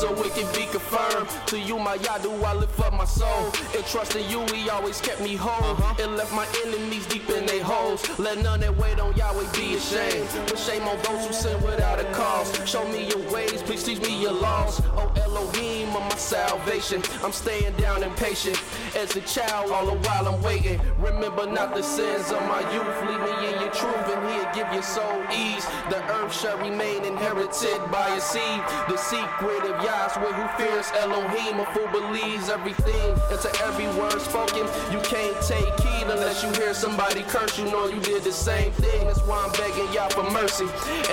So it can be confirmed. To you, my Yah, do I lift up my soul. And trust in you, he always kept me whole. And left my enemies deep in their holes. Let none that wait on Yahweh be ashamed. But shame on those who sin without a cause. Show me your ways, please teach me your laws. Oh Elohim of my salvation, I'm staying down and patient. As a child, all the while I'm waiting. Remember not the sins of my youth. Lead me in your truth, and he'll give your soul ease. The earth shall remain inherited by a seed. The secret of Yahweh who fears Elohim, a fool believes everything. And to every word spoken, you can't take heed unless you hear somebody curse. You know you did the same thing. That's why I'm begging Yah for mercy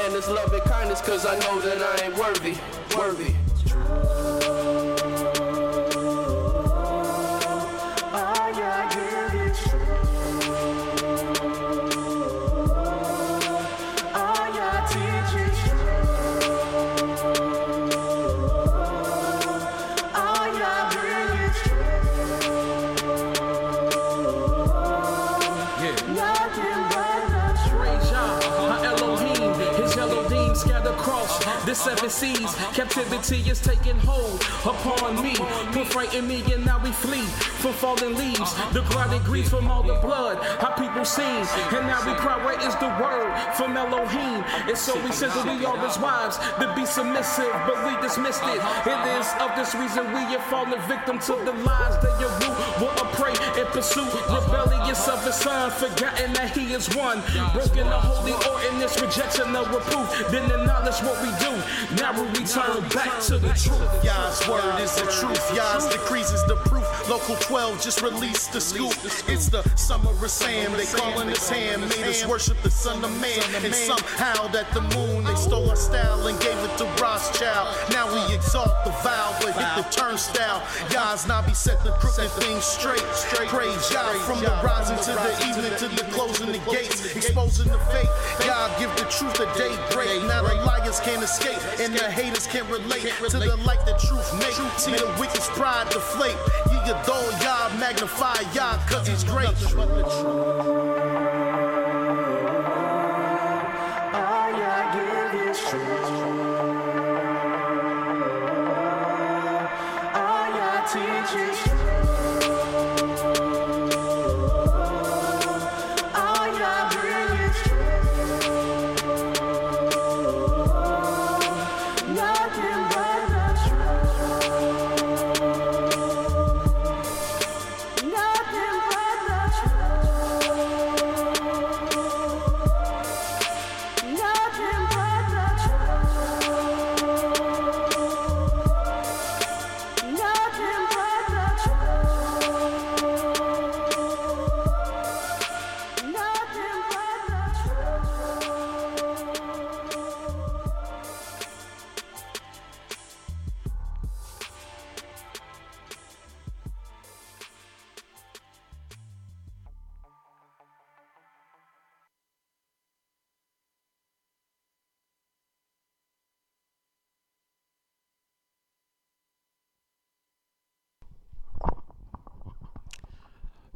and His love and kindness, cause I know that I ain't worthy. The seven seas, captivity is taking hold upon me. Put fright in me and now we flee from fallen leaves. The clotted grief from all the blood, how people sing. And now we cry, where is the word from Elohim? And so we said that we are His wives, to be submissive, but we dismissed it. It is of this reason we have fallen victim to the lies that your root will prey and pursue. Rebellious of His Son, forgotten that He is one. Broken the holy ordinance, rejection of reproof. Then acknowledge what we do. Now we return back to the truth. Yah's word is the truth. Yah's decrees is the proof. Local 12 just released the scoop. It's the summer of Sam. They calling His hand. Made us worship the Son of Man. And somehow that the moon, they stole our style and gave it to Rothschild. Now we exalt the vow, but hit the turnstile. Yah's Nabi set the crooked things straight. Praise Yah from the rising to the evening to the closing the gates. Exposing the fake. Yah give the truth a daybreak. Now the liars can't escape. And the haters can't relate to the light that truth make. See the wicked's pride deflate. Ye adore Yah, magnify Yah, cause He's great.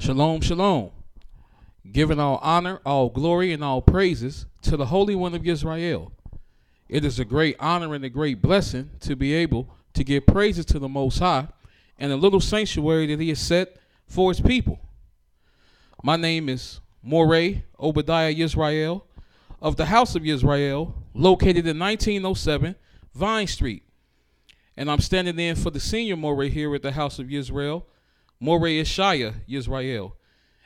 Shalom, shalom. Giving all honor, all glory, and all praises to the Holy One of YIsraEL. It is a great honor and a great blessing to be able to give praises to the Most High and the little sanctuary that He has set for His people. My name is Mowreh ObediYAH of the House of YIsraEL, located in 1907 Vine Street. And I'm standing in for the senior Mowreh here at the House of YIsraEL, Mowreh IshYAH, YIsraEL.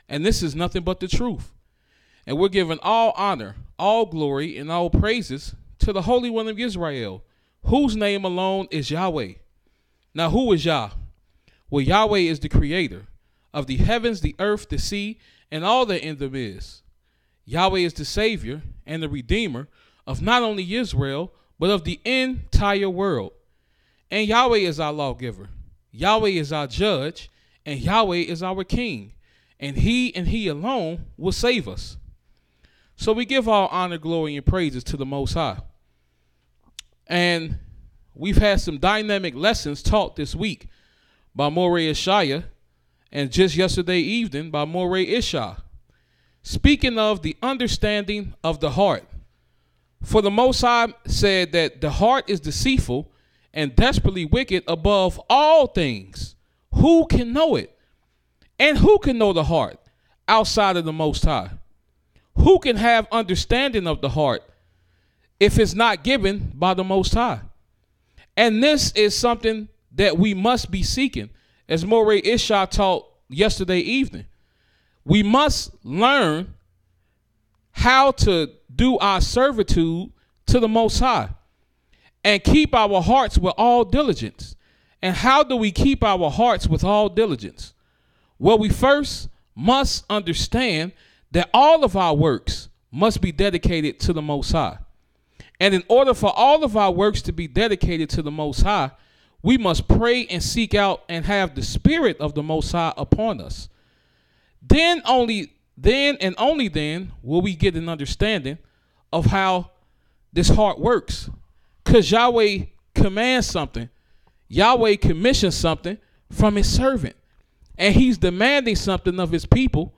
And this is nothing but the truth. And we're giving all honor, all glory, and all praises to the Holy One of YIsraEL, whose name alone is Yahweh. Now, who is Yah? Well, Yahweh is the creator of the heavens, the earth, the sea, and all that in them is. Yahweh is the Savior and the Redeemer of not only Israel, but of the entire world. And Yahweh is our lawgiver. Yahweh is our judge, and Yahweh is our king, and he alone will save us. So we give all honor, glory, and praises to the Most High. And we've had some dynamic lessons taught this week by Mowreh IshYAH, and just yesterday evening by Mowreh IshYAH, speaking of the understanding of the heart. For the Most High said that the heart is deceitful and desperately wicked above all things. Who can know it? And who can know the heart outside of the Most High? Who can have understanding of the heart if it's not given by the Most High? And this is something that we must be seeking, as Mowreh IshYAH taught yesterday evening. We must learn how to do our servitude to the Most High and keep our hearts with all diligence. And how do we keep our hearts with all diligence? Well, we first must understand that all of our works must be dedicated to the Most High. And in order for all of our works to be dedicated to the Most High, we must pray and seek out and have the Spirit of the Most High upon us. Then only then will we get an understanding of how this heart works. Because Yahweh commands something. Yahweh commissions something from his servant. And he's demanding something of his people.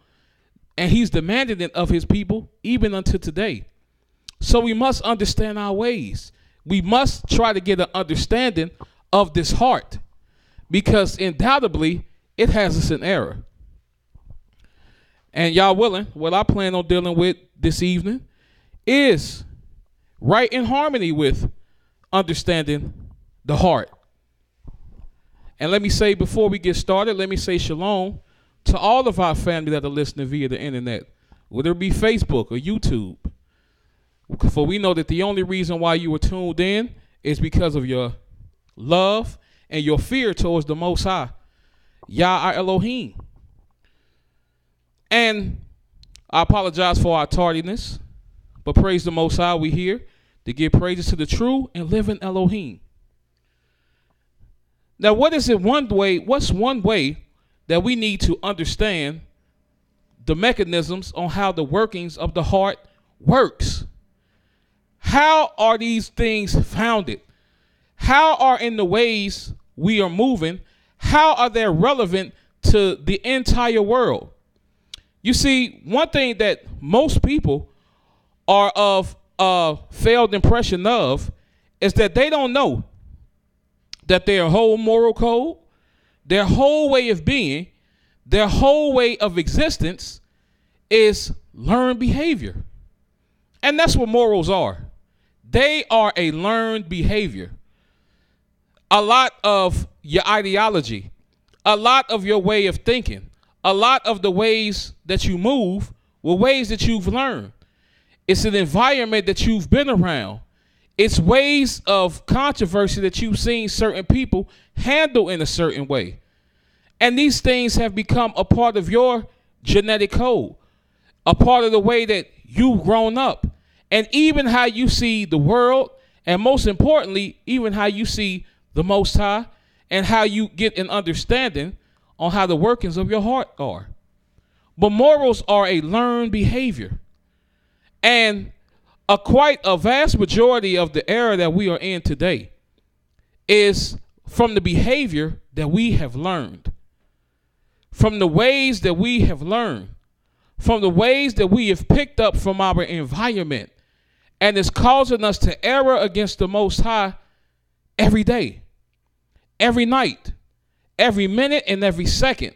And he's demanding it of his people even unto today. So we must understand our ways. We must try to get an understanding of this heart, because undoubtedly it has us in error. And y'all willing, what I plan on dealing with this evening is right in harmony with understanding the heart. And let me say, before we get started, let me say shalom to all of our family that are listening via the internet, whether it be Facebook or YouTube. For we know that the only reason why you were tuned in is because of your love and your fear towards the Most High, Yah our Elohim. And I apologize for our tardiness, but praise the Most High, we here to give praises to the true and living Elohim. Now, what's one way that we need to understand the mechanisms on how the workings of the heart works? How are these things founded? How are in the ways we are moving, how are they relevant to the entire world? You see, one thing that most people are of failed impression of is that they don't know that their whole moral code, their whole way of being, their whole way of existence is learned behavior. And that's what morals are. They are a learned behavior. A lot of your ideology, a lot of your way of thinking, a lot of the ways that you move were ways that you've learned. It's an environment that you've been around. It's ways of controversy that you've seen certain people handle in a certain way. And these things have become a part of your genetic code, a part of the way that you've grown up, and even how you see the world, and most importantly, even how you see the Most High, and how you get an understanding on how the workings of your heart are. But morals are a learned behavior. And quite a vast majority of the era that we are in today is from the behavior that we have learned, from the ways that we have learned, from the ways that we have picked up from our environment, and it's causing us to err against the Most High every day, every night, every minute and every second,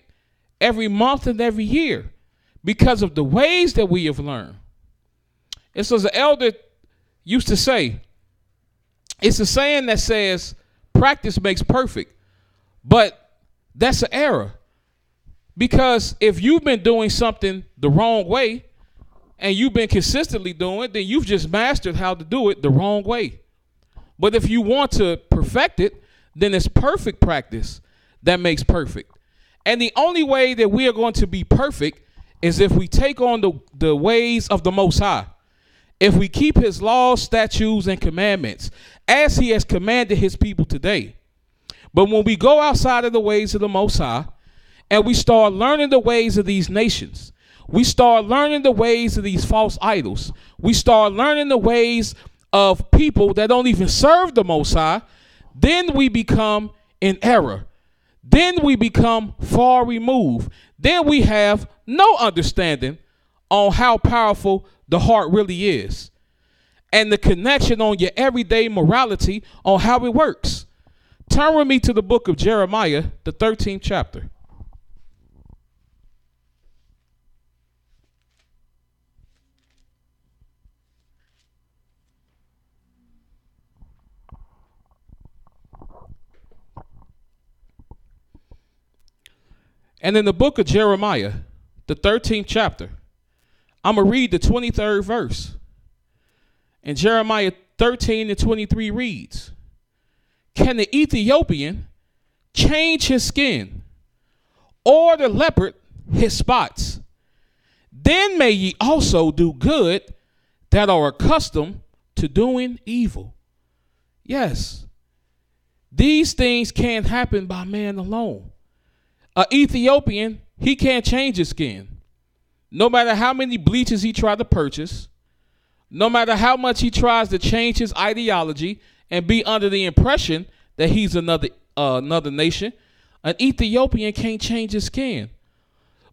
every month and every year, because of the ways that we have learned. It's as an elder used to say, it's a saying that says, practice makes perfect. But that's an error. Because if you've been doing something the wrong way, and you've been consistently doing it, then you've just mastered how to do it the wrong way. But if you want to perfect it, then it's perfect practice that makes perfect. And the only way that we are going to be perfect is if we take on the ways of the Most High. If we keep his laws, statutes, and commandments as he has commanded his people today. But when we go outside of the ways of the Most High and we start learning the ways of these nations, we start learning the ways of these false idols, we start learning the ways of people that don't even serve the Most High, then we become in error. Then we become far removed. Then we have no understanding on how powerful the heart really is and the connection on your everyday morality on how it works. Turn with me to the book of Jeremiah, the 13th chapter. And in the book of Jeremiah, the 13th chapter, I'm going to read the 23rd verse. And Jeremiah 13:23 reads, "Can the Ethiopian change his skin, or the leopard his spots? Then may ye also do good that are accustomed to doing evil." Yes, these things can't happen by man alone. An Ethiopian, he can't change his skin. No matter how many bleaches he tries to purchase, no matter how much he tries to change his ideology and be under the impression that he's another nation, an Ethiopian can't change his skin.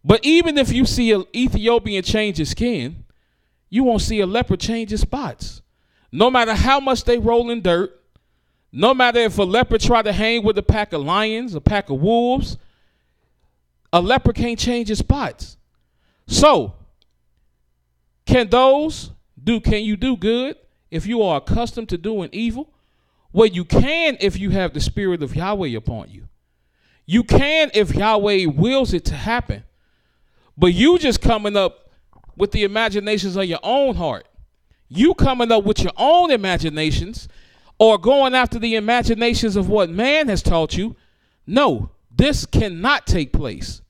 But even if you see an Ethiopian change his skin, you won't see a leopard change his spots. No matter how much they roll in dirt, no matter if a leopard try to hang with a pack of lions, a pack of wolves, a leopard can't change his spots. So, can you do good if you are accustomed to doing evil? Well, you can if you have the spirit of Yahweh upon you. You can if Yahweh wills it to happen. But you just coming up with the imaginations of your own heart. You coming up with your own imaginations or going after the imaginations of what man has taught you. No, this cannot take place.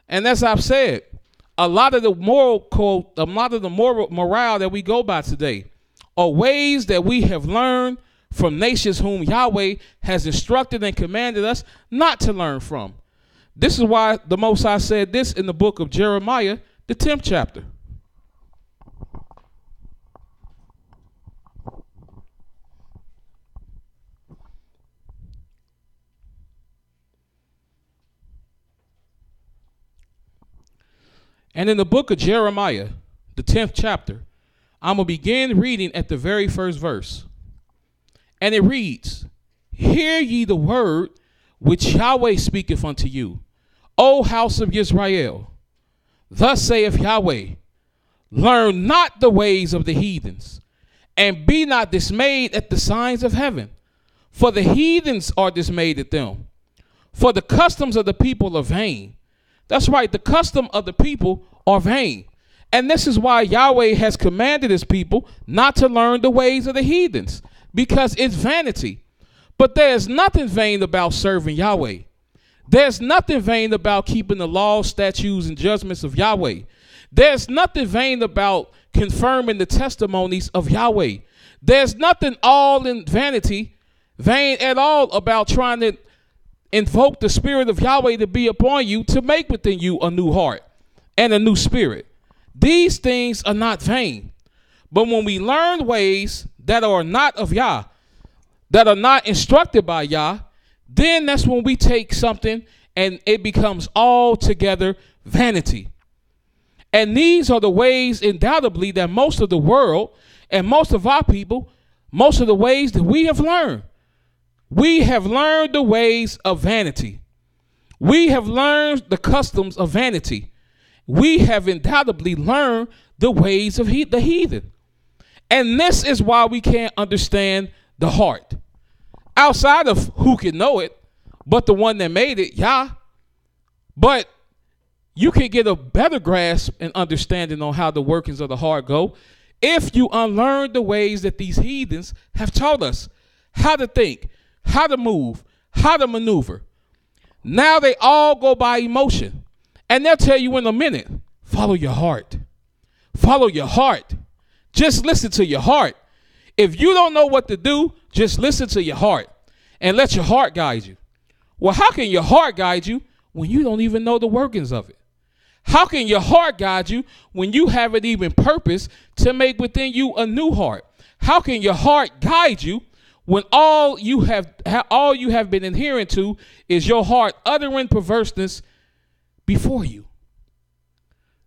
And as I've said, a lot of the moral code, a lot of the morale that we go by today are ways that we have learned from nations whom Yahweh has instructed and commanded us not to learn from. This is why the Most High said this in the book of Jeremiah, the 10th chapter. And in the book of Jeremiah, the 10th chapter, I'm going to begin reading at the very first verse. And it reads, "Hear ye the word which Yahweh speaketh unto you, O house of Yisrael. Thus saith Yahweh, learn not the ways of the heathens, and be not dismayed at the signs of heaven. For the heathens are dismayed at them. For the customs of the people are vain." That's right, the custom of the people are vain. And this is why Yahweh has commanded his people not to learn the ways of the heathens, because it's vanity. But there's nothing vain about serving Yahweh. There's nothing vain about keeping the laws, statutes, and judgments of Yahweh. There's nothing vain about confirming the testimonies of Yahweh. There's nothing all in vanity, vain at all about trying to invoke the spirit of Yahweh to be upon you, to make within you a new heart and a new spirit. These things are not vain. But when we learn ways that are not of Yah, that are not instructed by Yah, then that's when we take something and it becomes altogether vanity. And these are the ways, undoubtedly, that most of the world and most of our people, most of the ways that we have learned. We have learned the ways of vanity. We have learned the customs of vanity. We have undoubtedly learned the ways of the heathen. And this is why we can't understand the heart. Outside of who can know it, but the one that made it, Yah. But you can get a better grasp and understanding on how the workings of the heart go if you unlearn the ways that these heathens have taught us how to think, how to move, how to maneuver. Now they all go by emotion. And they'll tell you in a minute, follow your heart. Follow your heart. Just listen to your heart. If you don't know what to do, just listen to your heart. and let your heart guide you. Well, how can your heart guide you when you don't even know the workings of it? How can your heart guide you when you haven't even purposed to make within you a new heart? How can your heart guide you when all you have been adhering to is your heart uttering perverseness before you?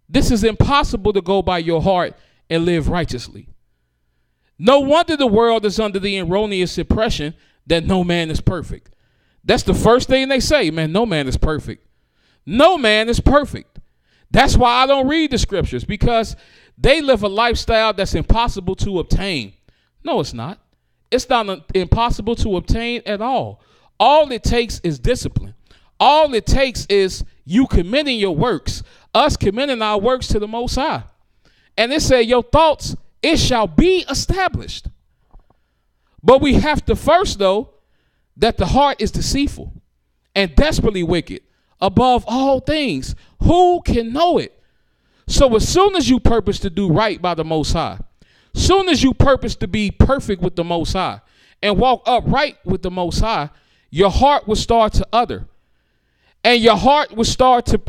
This is impossible to go by your heart and live righteously. No wonder the world is under the erroneous impression that no man is perfect. That's the first thing they say, man, no man is perfect. No man is perfect. That's why I don't read the scriptures, because they live a lifestyle that's impossible to obtain. No, it's not. It's not impossible to obtain at all. All it takes is discipline. All it takes is you committing your works, us committing our works to the Most High. And it said, your thoughts, it shall be established. But we have to first know that the heart is deceitful and desperately wicked above all things. Who can know it? So as soon as you purpose to do right by the Most High, soon as you purpose to be perfect with the Most High and walk upright with the Most High, your heart will start to utter. And your heart will start to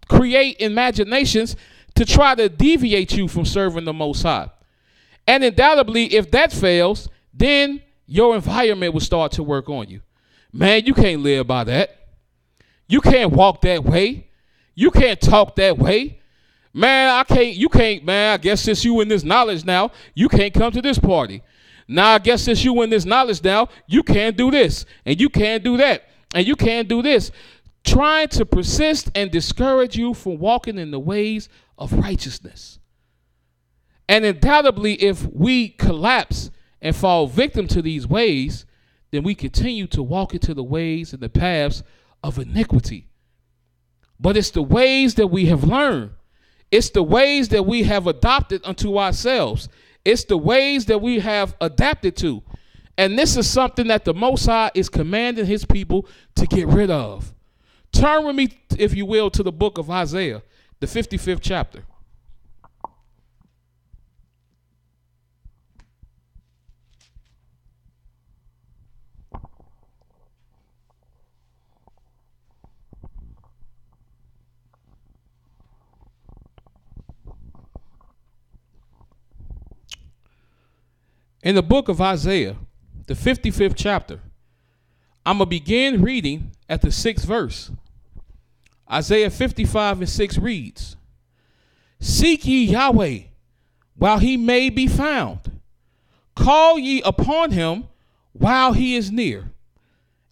create imaginations to try to deviate you from serving the Most High. And undoubtedly, if that fails, then your environment will start to work on you. Man, you can't live by that. You can't walk that way. You can't talk that way. Man, you can't, man, I guess since you in this knowledge now, you can't come to this party. Now, I guess since you in this knowledge now, you can't do this, and you can't do that, and you can't do this. Trying to persist and discourage you from walking in the ways of righteousness. And undoubtedly, if we collapse and fall victim to these ways, then we continue to walk into the ways and the paths of iniquity. But it's the ways that we have learned. It's the ways that we have adopted unto ourselves. It's the ways that we have adapted to. And this is something that the Most High is commanding his people to get rid of. Turn with me, if you will, to the book of Isaiah, the 55th chapter. In the book of Isaiah, the 55th chapter, I'm going to begin reading at the 6th verse. Isaiah 55:6 reads, Seek ye Yahweh while he may be found. Call ye upon him while he is near.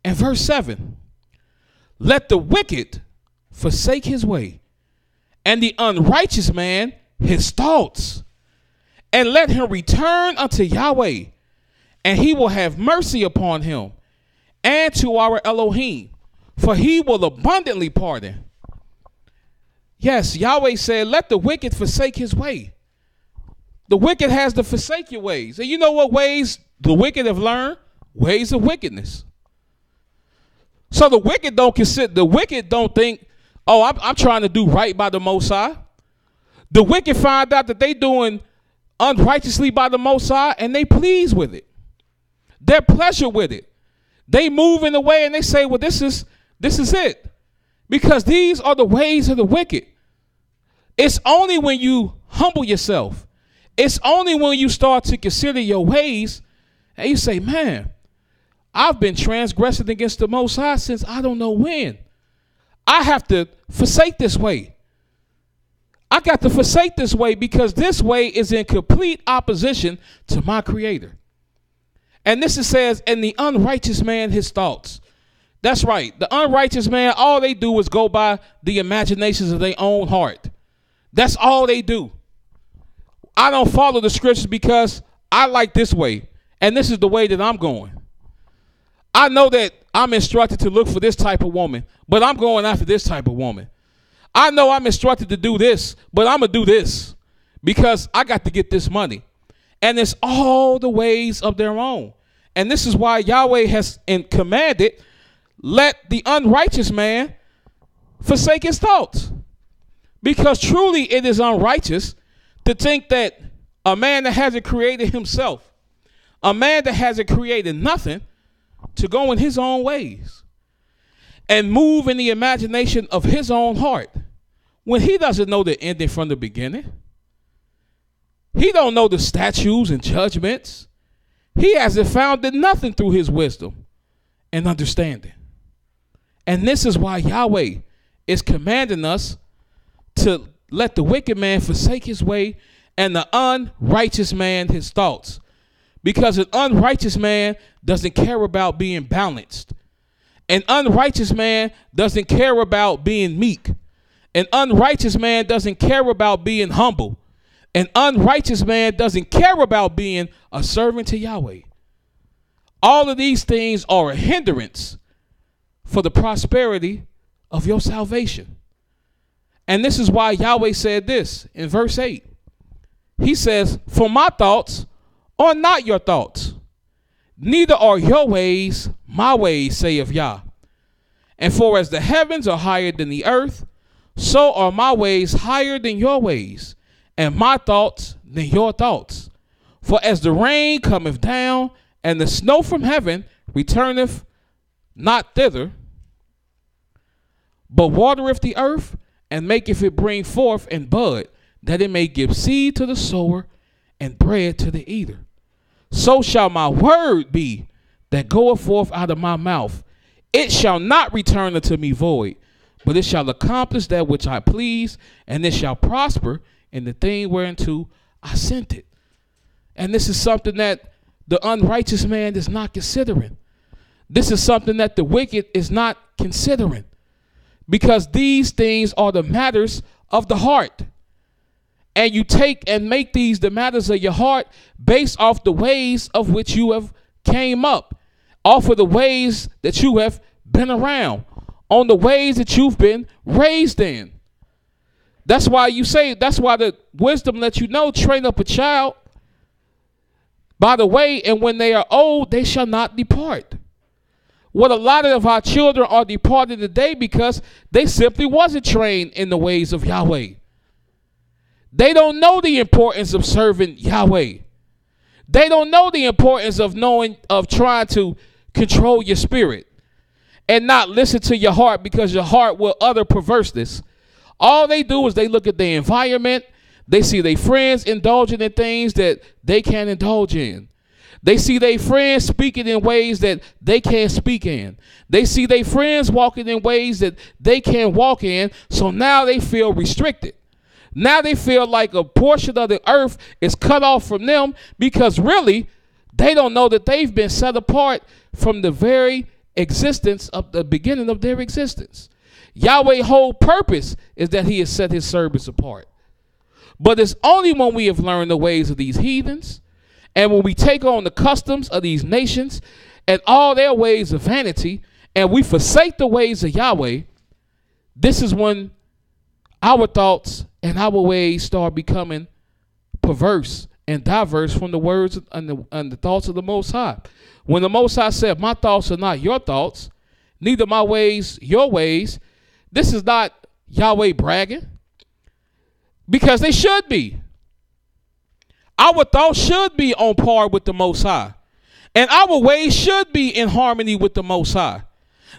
And verse 7, Let the wicked forsake his way, and the unrighteous man his thoughts. And let him return unto Yahweh, and he will have mercy upon him, and to our Elohim, for he will abundantly pardon. Yes, Yahweh said, let the wicked forsake his way. The wicked has to forsake your ways. And you know what ways the wicked have learned? Ways of wickedness. So the wicked don't think, oh, I'm trying to do right by the Most High. The wicked find out that they doing unrighteously by the Most High, and they pleased with it. They're pleasure with it. They move in a way and they say, well, this is it. Because these are the ways of the wicked. It's only when you humble yourself, it's only when you start to consider your ways and you say, man, I've been transgressing against the Most High since I don't know when. I have to forsake this way. I got to forsake this way because this way is in complete opposition to my Creator. And this says, and the unrighteous man his thoughts. That's right. The unrighteous man, all they do is go by the imaginations of their own heart. That's all they do. I don't follow the scriptures because I like this way, and this is the way that I'm going. I know that I'm instructed to look for this type of woman, but I'm going after this type of woman. I know I'm instructed to do this, but I'm going to do this because I got to get this money. And it's all the ways of their own. And this is why Yahweh has commanded, let the unrighteous man forsake his thoughts. Because truly it is unrighteous to think that a man that hasn't created himself, a man that hasn't created nothing, to go in his own ways and move in the imagination of his own heart when he doesn't know the ending from the beginning. He don't know the statutes and judgments. He hasn't founded nothing through his wisdom and understanding. And this is why Yahweh is commanding us to let the wicked man forsake his way and the unrighteous man his thoughts. Because an unrighteous man doesn't care about being balanced. An unrighteous man doesn't care about being meek. An unrighteous man doesn't care about being humble. An unrighteous man doesn't care about being a servant to Yahweh. All of these things are a hindrance for the prosperity of your salvation. And this is why Yahweh said this in verse 8. He says, for my thoughts are not your thoughts, neither are your ways my ways, saith Yah. And for as the heavens are higher than the earth, so are my ways higher than your ways, and my thoughts than your thoughts. For as the rain cometh down, and the snow from heaven returneth not thither, but watereth the earth, and maketh it bring forth and bud, that it may give seed to the sower and bread to the eater. So shall my word be that goeth forth out of my mouth. It shall not return unto me void, but it shall accomplish that which I please, and it shall prosper in the thing whereunto I sent it. And this is something that the unrighteous man is not considering. This is something that the wicked is not considering, because these things are the matters of the heart. And you take and make these the matters of your heart based off the ways of which you have came up, off of the ways that you have been around, on the ways that you've been raised in. That's why you say, that's why the wisdom lets you know, train up a child by the way, and when they are old, they shall not depart. What a lot of our children are departed today because they simply wasn't trained in the ways of Yahweh. They don't know the importance of serving Yahweh. They don't know the importance of trying to control your spirit and not listen to your heart, because your heart will utter perverseness. All they do is they look at the environment. They see their friends indulging in things that they can't indulge in. They see their friends speaking in ways that they can't speak in. They see their friends walking in ways that they can't walk in. So now they feel restricted. Now they feel like a portion of the earth is cut off from them, because really they don't know that they've been set apart from the very existence of the beginning of their existence. Yahweh's whole purpose is that he has set his servants apart. But it's only when we have learned the ways of these heathens, and when we take on the customs of these nations and all their ways of vanity, and we forsake the ways of Yahweh, this is when our thoughts and our ways start becoming perverse and diverse from the words and the thoughts of the Most High. When the Most High said, my thoughts are not your thoughts, neither my ways your ways, this is not Yahweh bragging, because they should be. Our thoughts should be on par with the Most High, and our ways should be in harmony with the Most High.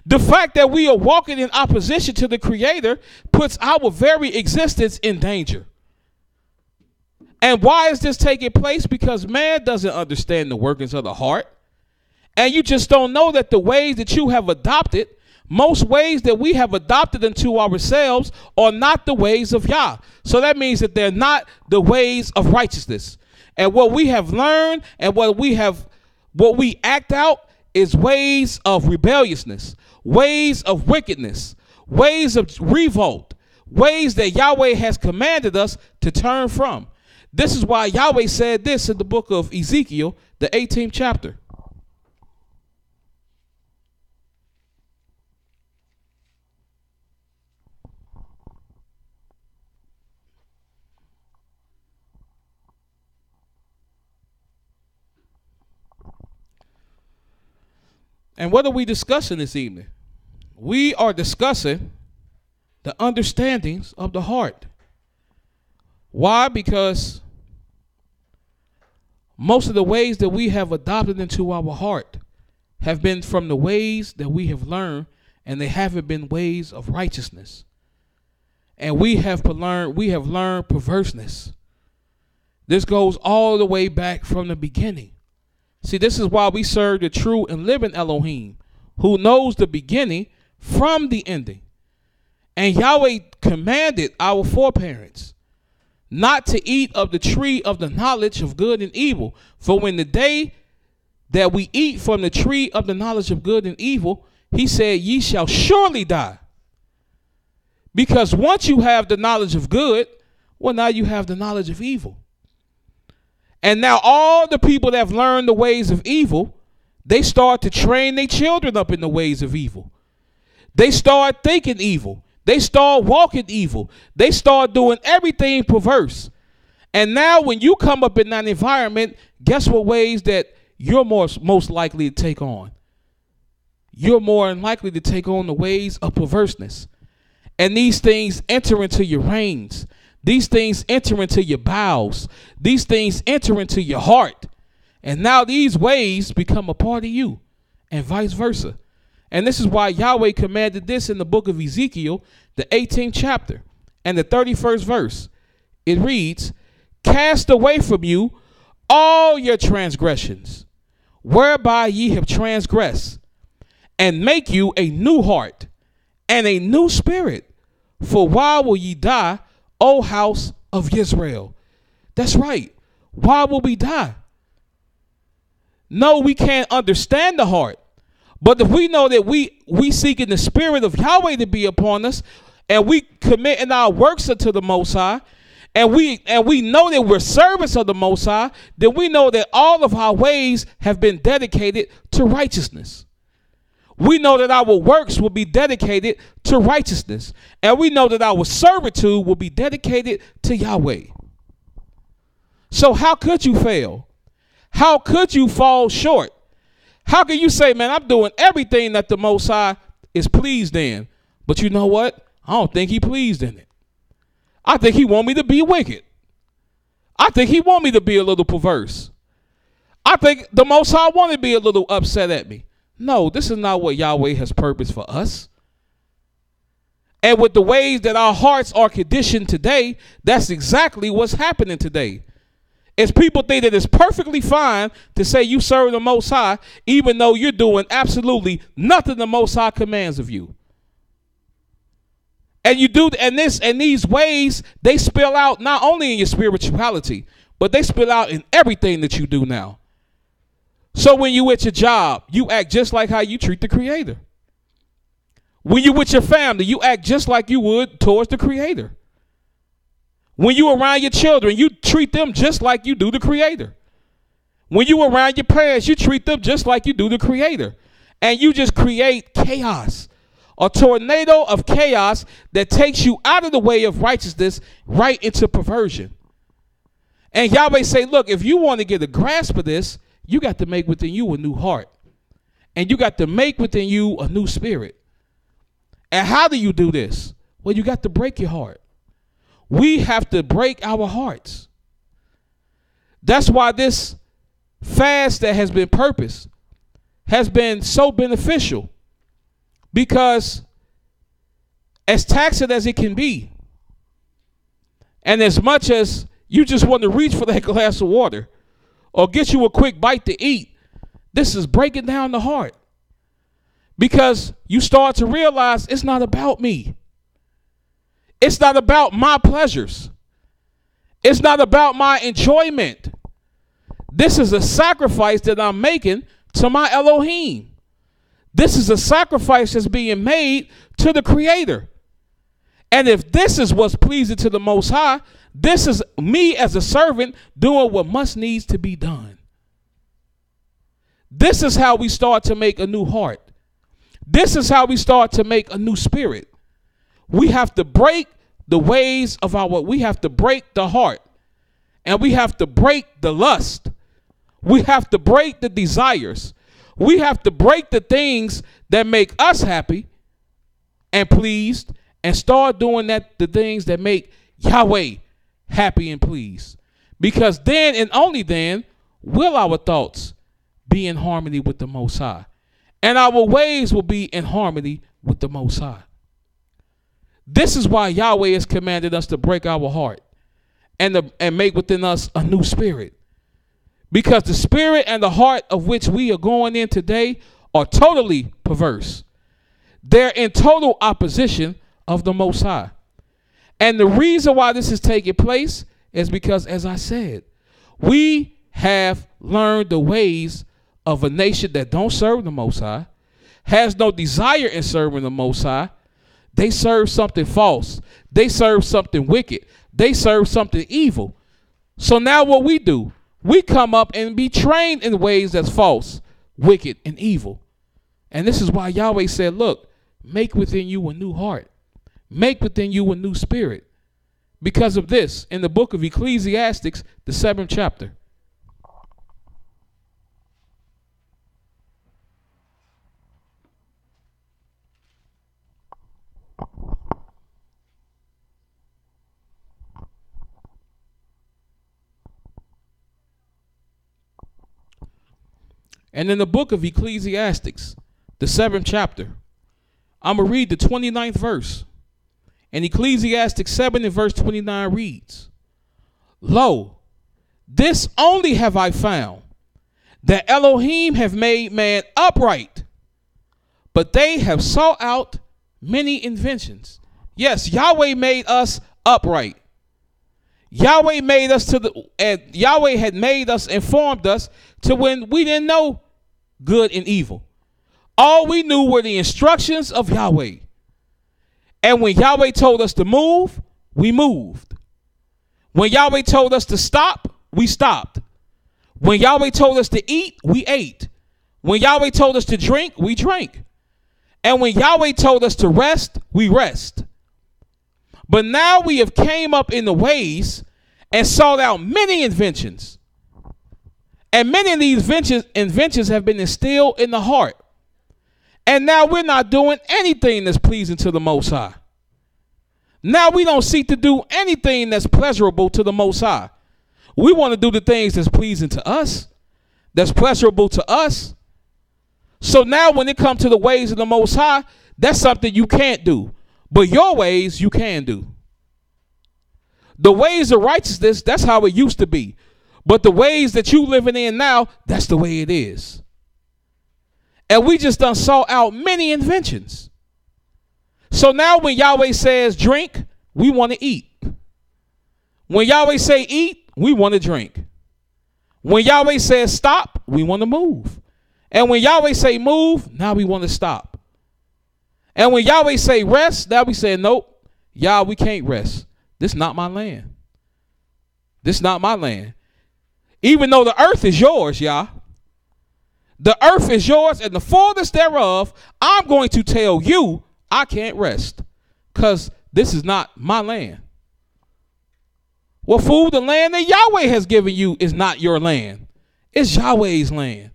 The fact that we are walking in opposition to the Creator puts our very existence in danger. And why is this taking place? Because man doesn't understand the workings of the heart. And you just don't know that the ways that you have adopted, most ways that we have adopted into ourselves, are not the ways of Yah. So that means that they're not the ways of righteousness. And what we have learned and what we act out is ways of rebelliousness, ways of wickedness, ways of revolt, ways that Yahweh has commanded us to turn from. This is why Yahweh said this in the book of Ezekiel, the 18th chapter. And what are we discussing this evening? We are discussing the understandings of the heart. Why? Because most of the ways that we have adopted into our heart have been from the ways that we have learned, and they haven't been ways of righteousness. And we have learned perverseness. This goes all the way back from the beginning. See, this is why we serve the true and living Elohim, who knows the beginning from the ending. And Yahweh commanded our foreparents not to eat of the tree of the knowledge of good and evil. For when the day that we eat from the tree of the knowledge of good and evil, he said, ye shall surely die. Because once you have the knowledge of good, well, now you have the knowledge of evil. And now all the people that have learned the ways of evil, they start to train their children up in the ways of evil. They start thinking evil. They start walking evil. They start doing everything perverse. And now when you come up in that environment, guess what ways that you're most likely to take on? You're more likely to take on the ways of perverseness. And these things enter into your reins. These things enter into your bowels. These things enter into your heart. And now these ways become a part of you, and vice versa. And this is why Yahweh commanded this in the book of Ezekiel, the 18th chapter, and the 31st verse. It reads, cast away from you all your transgressions, whereby ye have transgressed, and make you a new heart and a new spirit. For why will ye die, O house of Yisrael? That's right. Why will we die? No, we can't understand the heart. But if we know that we seeking the spirit of Yahweh to be upon us, and we committing our works unto the Most High, and we know that we're servants of the Most High, then we know that all of our ways have been dedicated to righteousness. We know that our works will be dedicated to righteousness. And we know that our servitude will be dedicated to Yahweh. So how could you fail? How could you fall short? How can you say, man, I'm doing everything that the Most High is pleased in? But you know what? I don't think he pleased in it. I think he want me to be wicked. I think he want me to be a little perverse. I think the Most High want to be a little upset at me. No, this is not what Yahweh has purposed for us. And with the ways that our hearts are conditioned today, that's exactly what's happening today. It's people think that it's perfectly fine to say you serve the Most High, even though you're doing absolutely nothing the Most High commands of you. And you do, and these ways, they spill out not only in your spirituality, but they spill out in everything that you do now. So when you at your job, you act just like how you treat the Creator. When you with your family, you act just like you would towards the Creator. When you around your children, you treat them just like you do the Creator. When you around your parents, you treat them just like you do the Creator. And you just create chaos, a tornado of chaos that takes you out of the way of righteousness right into perversion. And Yahweh say, look, if you want to get a grasp of this, you got to make within you a new heart. And you got to make within you a new spirit. And how do you do this? Well, you got to break your heart. We have to break our hearts. That's why this fast that has been purposed has been so beneficial. Because as taxing as it can be, and as much as you just want to reach for that glass of water, or get you a quick bite to eat, this is breaking down the heart. Because you start to realize it's not about me. It's not about my pleasures. It's not about my enjoyment. This is a sacrifice that I'm making to my Elohim. This is a sacrifice that's being made to the Creator. And if this is what's pleasing to the Most High, this is me as a servant doing what must needs to be done. This is how we start to make a new heart. This is how we start to make a new spirit. We have to break the ways of we have to break the heart. And we have to break the lust. We have to break the desires. We have to break the things that make us happy and pleased, and start doing the things that make Yahweh happy and pleased. Because then and only then will our thoughts be in harmony with the Most High. and our ways will be in harmony with the Most High. This is why Yahweh has commanded us to break our heart and make within us a new spirit. Because the spirit and the heart of which we are going in today are totally perverse. They're in total opposition of the Most High. And the reason why this is taking place is because, as I said, we have learned the ways of a nation that don't serve the Most High, has no desire in serving the Most High. They serve something false. They serve something wicked. They serve something evil. So now what we do, we come up and be trained in ways that's false, wicked, and evil. And this is why Yahweh said, look, make within you a new heart. Make within you a new spirit. Because of this, in the book of Ecclesiastes, the 7th chapter. And in the book of Ecclesiastes, the 7th chapter, I'm going to read the 29th verse. And Ecclesiastes 7 and verse 29 reads, Lo, this only have I found, that Elohim have made man upright, but they have sought out many inventions. Yes, Yahweh made us upright. Yahweh made us Yahweh had made us and formed us to when we didn't know good and evil. All we knew were the instructions of Yahweh. And when Yahweh told us to move, we moved. When Yahweh told us to stop, we stopped. When Yahweh told us to eat, we ate. When Yahweh told us to drink, we drank. And when Yahweh told us to rest, we rest. But now we have came up in the ways and sought out many inventions. And many of these inventions have been instilled in the heart. And now we're not doing anything that's pleasing to the Most High. Now we don't seek to do anything that's pleasurable to the Most High. We want to do the things that's pleasing to us, that's pleasurable to us. So now when it comes to the ways of the Most High, that's something you can't do. But your ways you can do. The ways of righteousness, that's how it used to be. But the ways that you living in now, that's the way it is. And we just done saw out many inventions. So now when Yahweh says drink, we want to eat. When Yahweh say eat, we want to drink. When Yahweh says stop, we want to move. And when Yahweh say move, now we want to stop. And when Yahweh say rest, now we say nope, Yah, we can't rest. This is not my land. This is not my land. Even though the earth is yours, Yah. The earth is yours and the fullness thereof, I'm going to tell you I can't rest because this is not my land. Well, fool, the land that Yahweh has given you is not your land. It's Yahweh's land.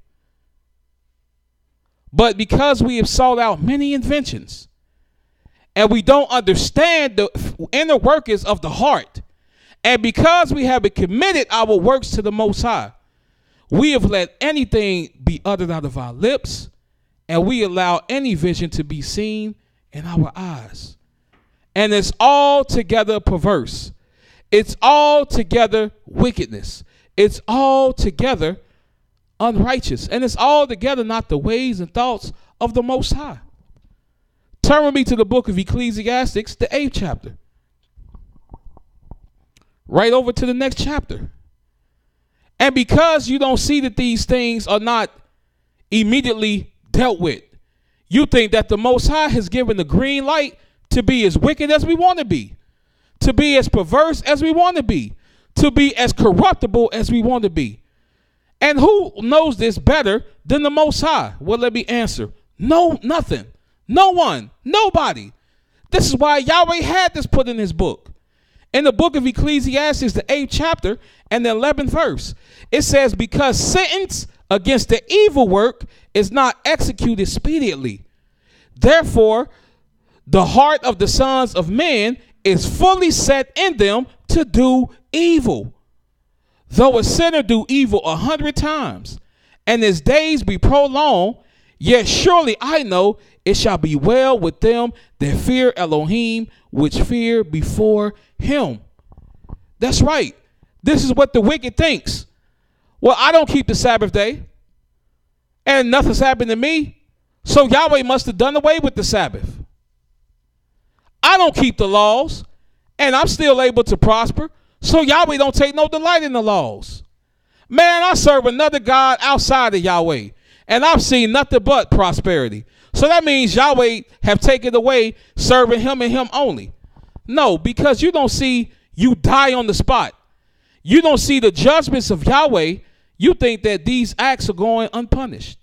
But because we have sought out many inventions and we don't understand the inner workings of the heart, and because we haven't committed our works to the Most High, we have let anything be uttered out of our lips, and we allow any vision to be seen in our eyes. And it's altogether perverse. It's altogether wickedness. It's altogether unrighteous. And it's altogether not the ways and thoughts of the Most High. Turn with me to the book of Ecclesiastes, the 8th chapter. Right over to the next chapter. And because you don't see that these things are not immediately dealt with, you think that the Most High has given the green light to be as wicked as we want to be as perverse as we want to be as corruptible as we want to be. And who knows this better than the Most High? Well, let me answer. No, nothing. No one. Nobody. This is why Yahweh had this put in his book. In the book of Ecclesiastes, the 8th chapter and the 11th verse, it says, because sentence against the evil work is not executed speedily. Therefore, the heart of the sons of men is fully set in them to do evil. Though a sinner do evil 100 times, and his days be prolonged, Yet surely I know it shall be well with them that fear Elohim, which fear before him. That's right. This is what the wicked thinks. Well, I don't keep the Sabbath day, and nothing's happened to me, so Yahweh must have done away with the Sabbath. I don't keep the laws, and I'm still able to prosper, so Yahweh don't take no delight in the laws. Man, I serve another God outside of Yahweh, and I've seen nothing but prosperity. So that means Yahweh have taken away serving him and him only. No, because you don't see you die on the spot. You don't see the judgments of Yahweh. You think that these acts are going unpunished.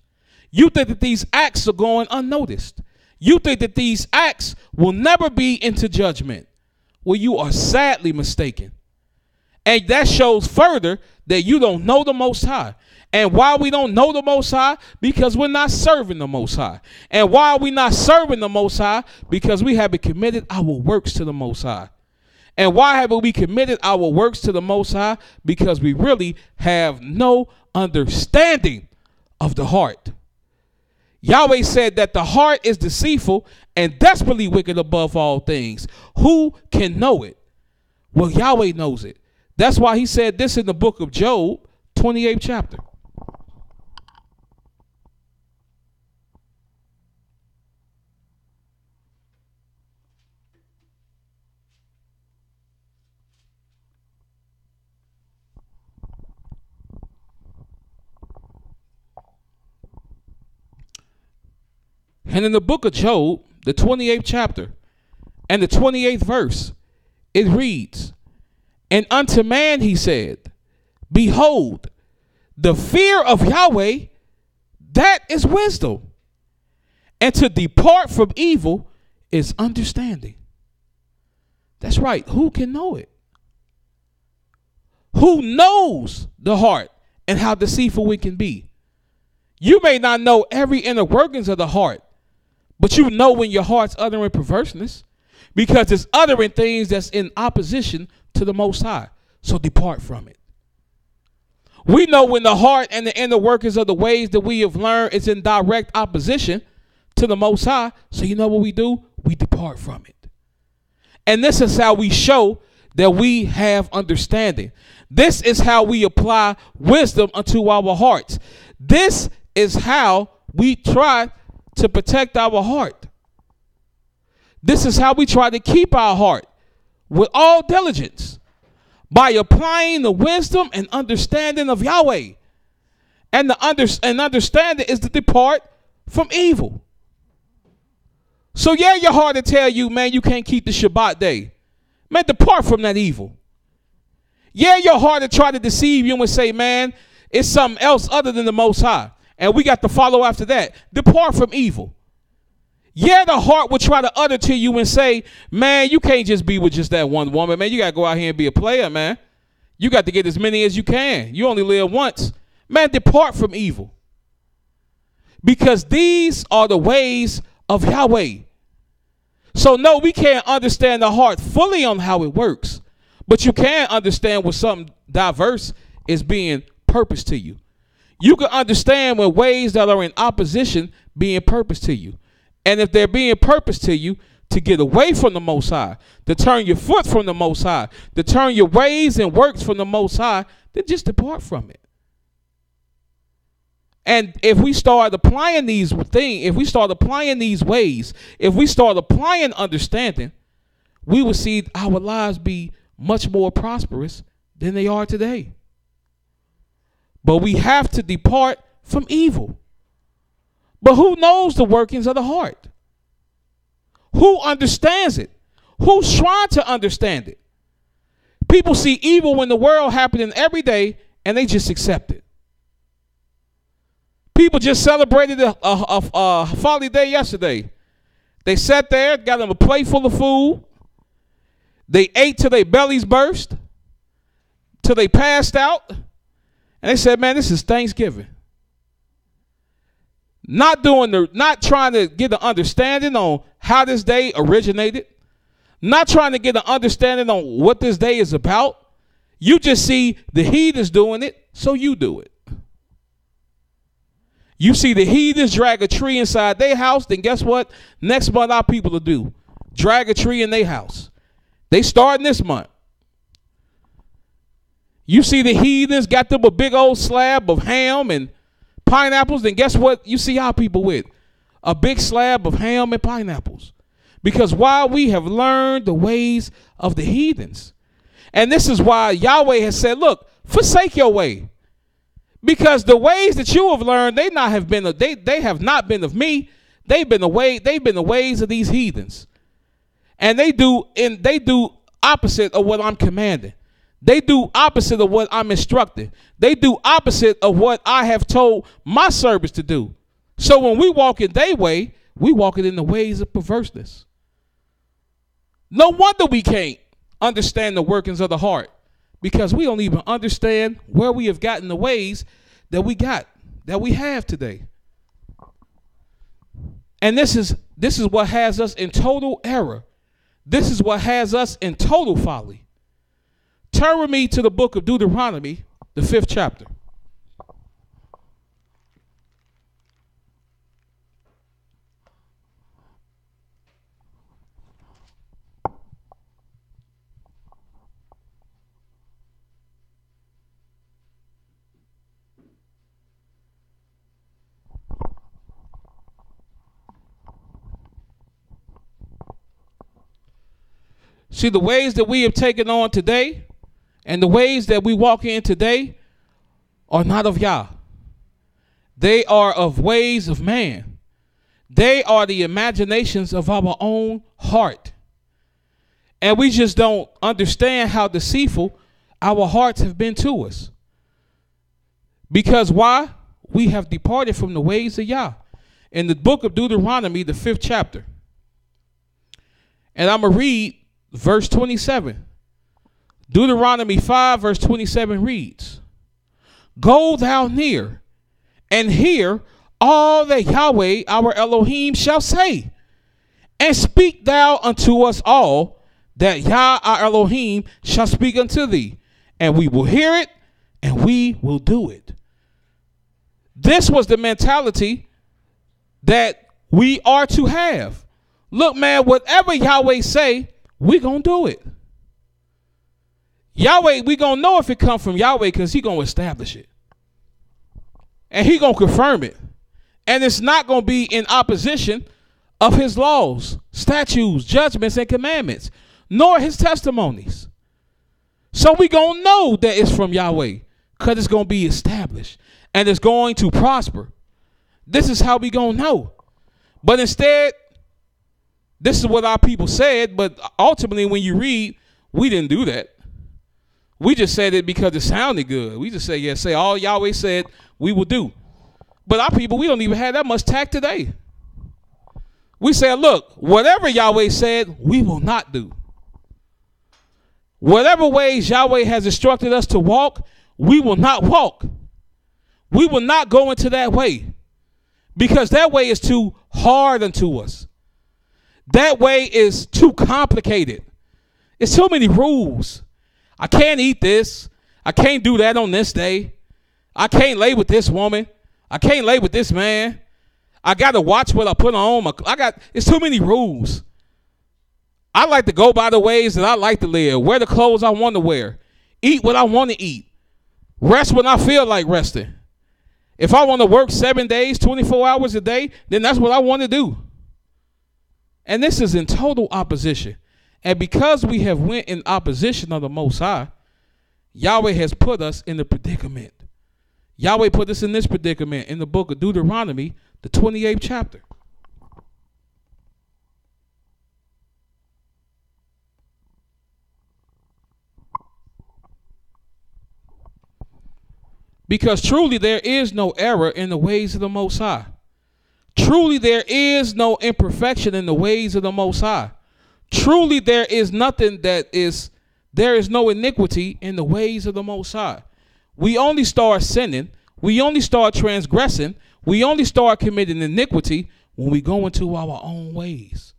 You think that these acts are going unnoticed. You think that these acts will never be into judgment. Well, you are sadly mistaken. And that shows further that you don't know the Most High. And why we don't know the Most High? Because we're not serving the Most High. And why are we not serving the Most High? Because we haven't committed our works to the Most High. And why haven't we committed our works to the Most High? Because we really have no understanding of the heart. Yahweh said that the heart is deceitful and desperately wicked above all things. Who can know it? Well, Yahweh knows it. That's why he said this in the book of Job, 28th chapter. And in the book of Job, the 28th chapter and the 28th verse, it reads, and unto man he said, behold, the fear of Yahweh, that is wisdom, and to depart from evil is understanding. That's right. Who can know it? Who knows the heart and how deceitful it can be? You may not know every inner workings of the heart, but you know when your heart's uttering perverseness, because it's uttering things that's in opposition to the Most High. So depart from it. We know when the heart and the inner workings of the ways that we have learned is in direct opposition to the Most High. So you know what we do? We depart from it. And this is how we show that we have understanding. This is how we apply wisdom unto our hearts. This is how we try to protect our heart. This is how we try to keep our heart with all diligence, by applying the wisdom and understanding of Yahweh. And understanding is to depart from evil. So yeah, your heart to tell you, man, you can't keep the Shabbat day. Man, depart from that evil. Yeah, your heart to try to deceive you and say, man, it's something else other than the Most High, and we got to follow after that. Depart from evil. Yeah, the heart will try to utter to you and say, man, you can't just be with just that one woman, man. You got to go out here and be a player, man. You got to get as many as you can. You only live once. Man, depart from evil. Because these are the ways of Yahweh. So no, we can't understand the heart fully on how it works, but you can understand when something diverse is being purposed to you. You can understand when ways that are in opposition being purposed to you. And if they're being purposed to you to get away from the Most High, to turn your foot from the Most High, to turn your ways and works from the Most High, then just depart from it. And if we start applying these things, if we start applying these ways, if we start applying understanding, we will see our lives be much more prosperous than they are today. But we have to depart from evil. But who knows the workings of the heart? Who understands it? Who's trying to understand it? People see evil in the world happening every day, and they just accept it. People just celebrated a holiday day yesterday. They sat there, got them a plate full of food. They ate till their bellies burst, till they passed out. And they said, man, this is Thanksgiving. Not trying to get an understanding on how this day originated. Not trying to get an understanding on what this day is about. You just see the heathens doing it, so you do it. You see the heathens drag a tree inside their house, then guess what? Next month our people will do. Drag a tree in their house. They starting this month. You see the heathens got them a big old slab of ham and pineapples, then guess what you see our people with? A big slab of ham and pineapples. Because why? We have learned the ways of the heathens. And this is why Yahweh has said, look, forsake your way. Because the ways that you have learned, they have not been of me. They've been the ways of these heathens. And they do opposite of what I'm commanding. They do opposite of what I'm instructing. They do opposite of what I have told my servants to do. So when we walk in their way, we walk it in the ways of perverseness. No wonder we can't understand the workings of the heart, because we don't even understand where we have gotten the ways that we have today. And this is what has us in total error. This is what has us in total folly. Turn with me to the book of Deuteronomy, the 5th chapter. See, the ways that we have taken on today and the ways that we walk in today are not of Yah. They are of ways of man. They are the imaginations of our own heart. And we just don't understand how deceitful our hearts have been to us. Because why? We have departed from the ways of Yah. In the book of Deuteronomy, the 5th chapter. And I'm going to read verse 27. Deuteronomy 5 verse 27 reads, Go thou near and hear all that Yahweh our Elohim shall say, and speak thou unto us all that Yah our Elohim shall speak unto thee, and we will hear it and we will do it. This was the mentality that we are to have. Look, man, whatever Yahweh say, we gonna do it. Yahweh, we gonna know if it come from Yahweh because he gonna establish it. And he gonna confirm it. And it's not gonna be in opposition of his laws, statutes, judgments, and commandments, nor his testimonies. So we gonna know that it's from Yahweh because it's gonna be established and it's going to prosper. This is how we gonna know. But instead, this is what our people said, but ultimately when you read, we didn't do that. We just said it because it sounded good. We just say all Yahweh said we will do. But our people, we don't even have that much tact today. We said, look, whatever Yahweh said, we will not do. Whatever ways Yahweh has instructed us to walk, we will not walk. We will not go into that way because that way is too hard unto us. That way is too complicated. It's too many rules. I can't eat this. I can't do that on this day. I can't lay with this woman. I can't lay with this man. I got to watch what I put on. It's too many rules. I like to go by the ways that I like to live. Wear the clothes I want to wear. Eat what I want to eat. Rest when I feel like resting. If I want to work 7 days, 24 hours a day, then that's what I want to do. And this is in total opposition. And because we have went in opposition of the Most High, Yahweh has put us in the predicament. Yahweh put us in this predicament in the book of Deuteronomy, the 28th chapter. Because truly there is no error in the ways of the Most High. Truly there is no imperfection in the ways of the Most High. Truly there is no iniquity in the ways of the Most High. We only start sinning, we only start transgressing, we only start committing iniquity when we go into our own ways.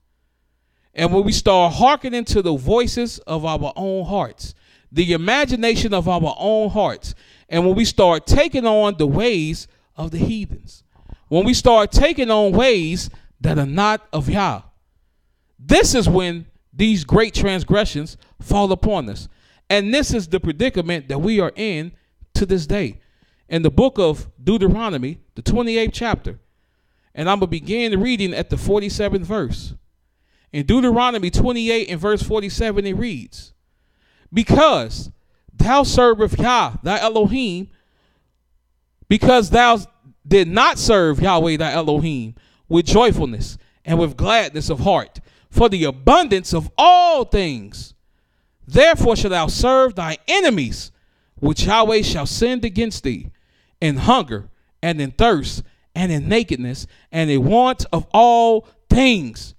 And when we start hearkening to the voices of our own hearts, the imagination of our own hearts, and when we start taking on the ways of the heathens. when we start taking on ways that are not of Yah. This is when these great transgressions fall upon us. And this is the predicament that we are in to this day. In the book of Deuteronomy, the 28th chapter, and I'm going to begin reading at the 47th verse. In Deuteronomy 28 and verse 47, it reads, because thou servest Yah, thy Elohim, because thou did not serve Yahweh thy Elohim with joyfulness and with gladness of heart, for the abundance of all things. Therefore shalt thou serve thy enemies, which Yahweh shall send against thee, in hunger and in thirst and in nakedness and in want of all things.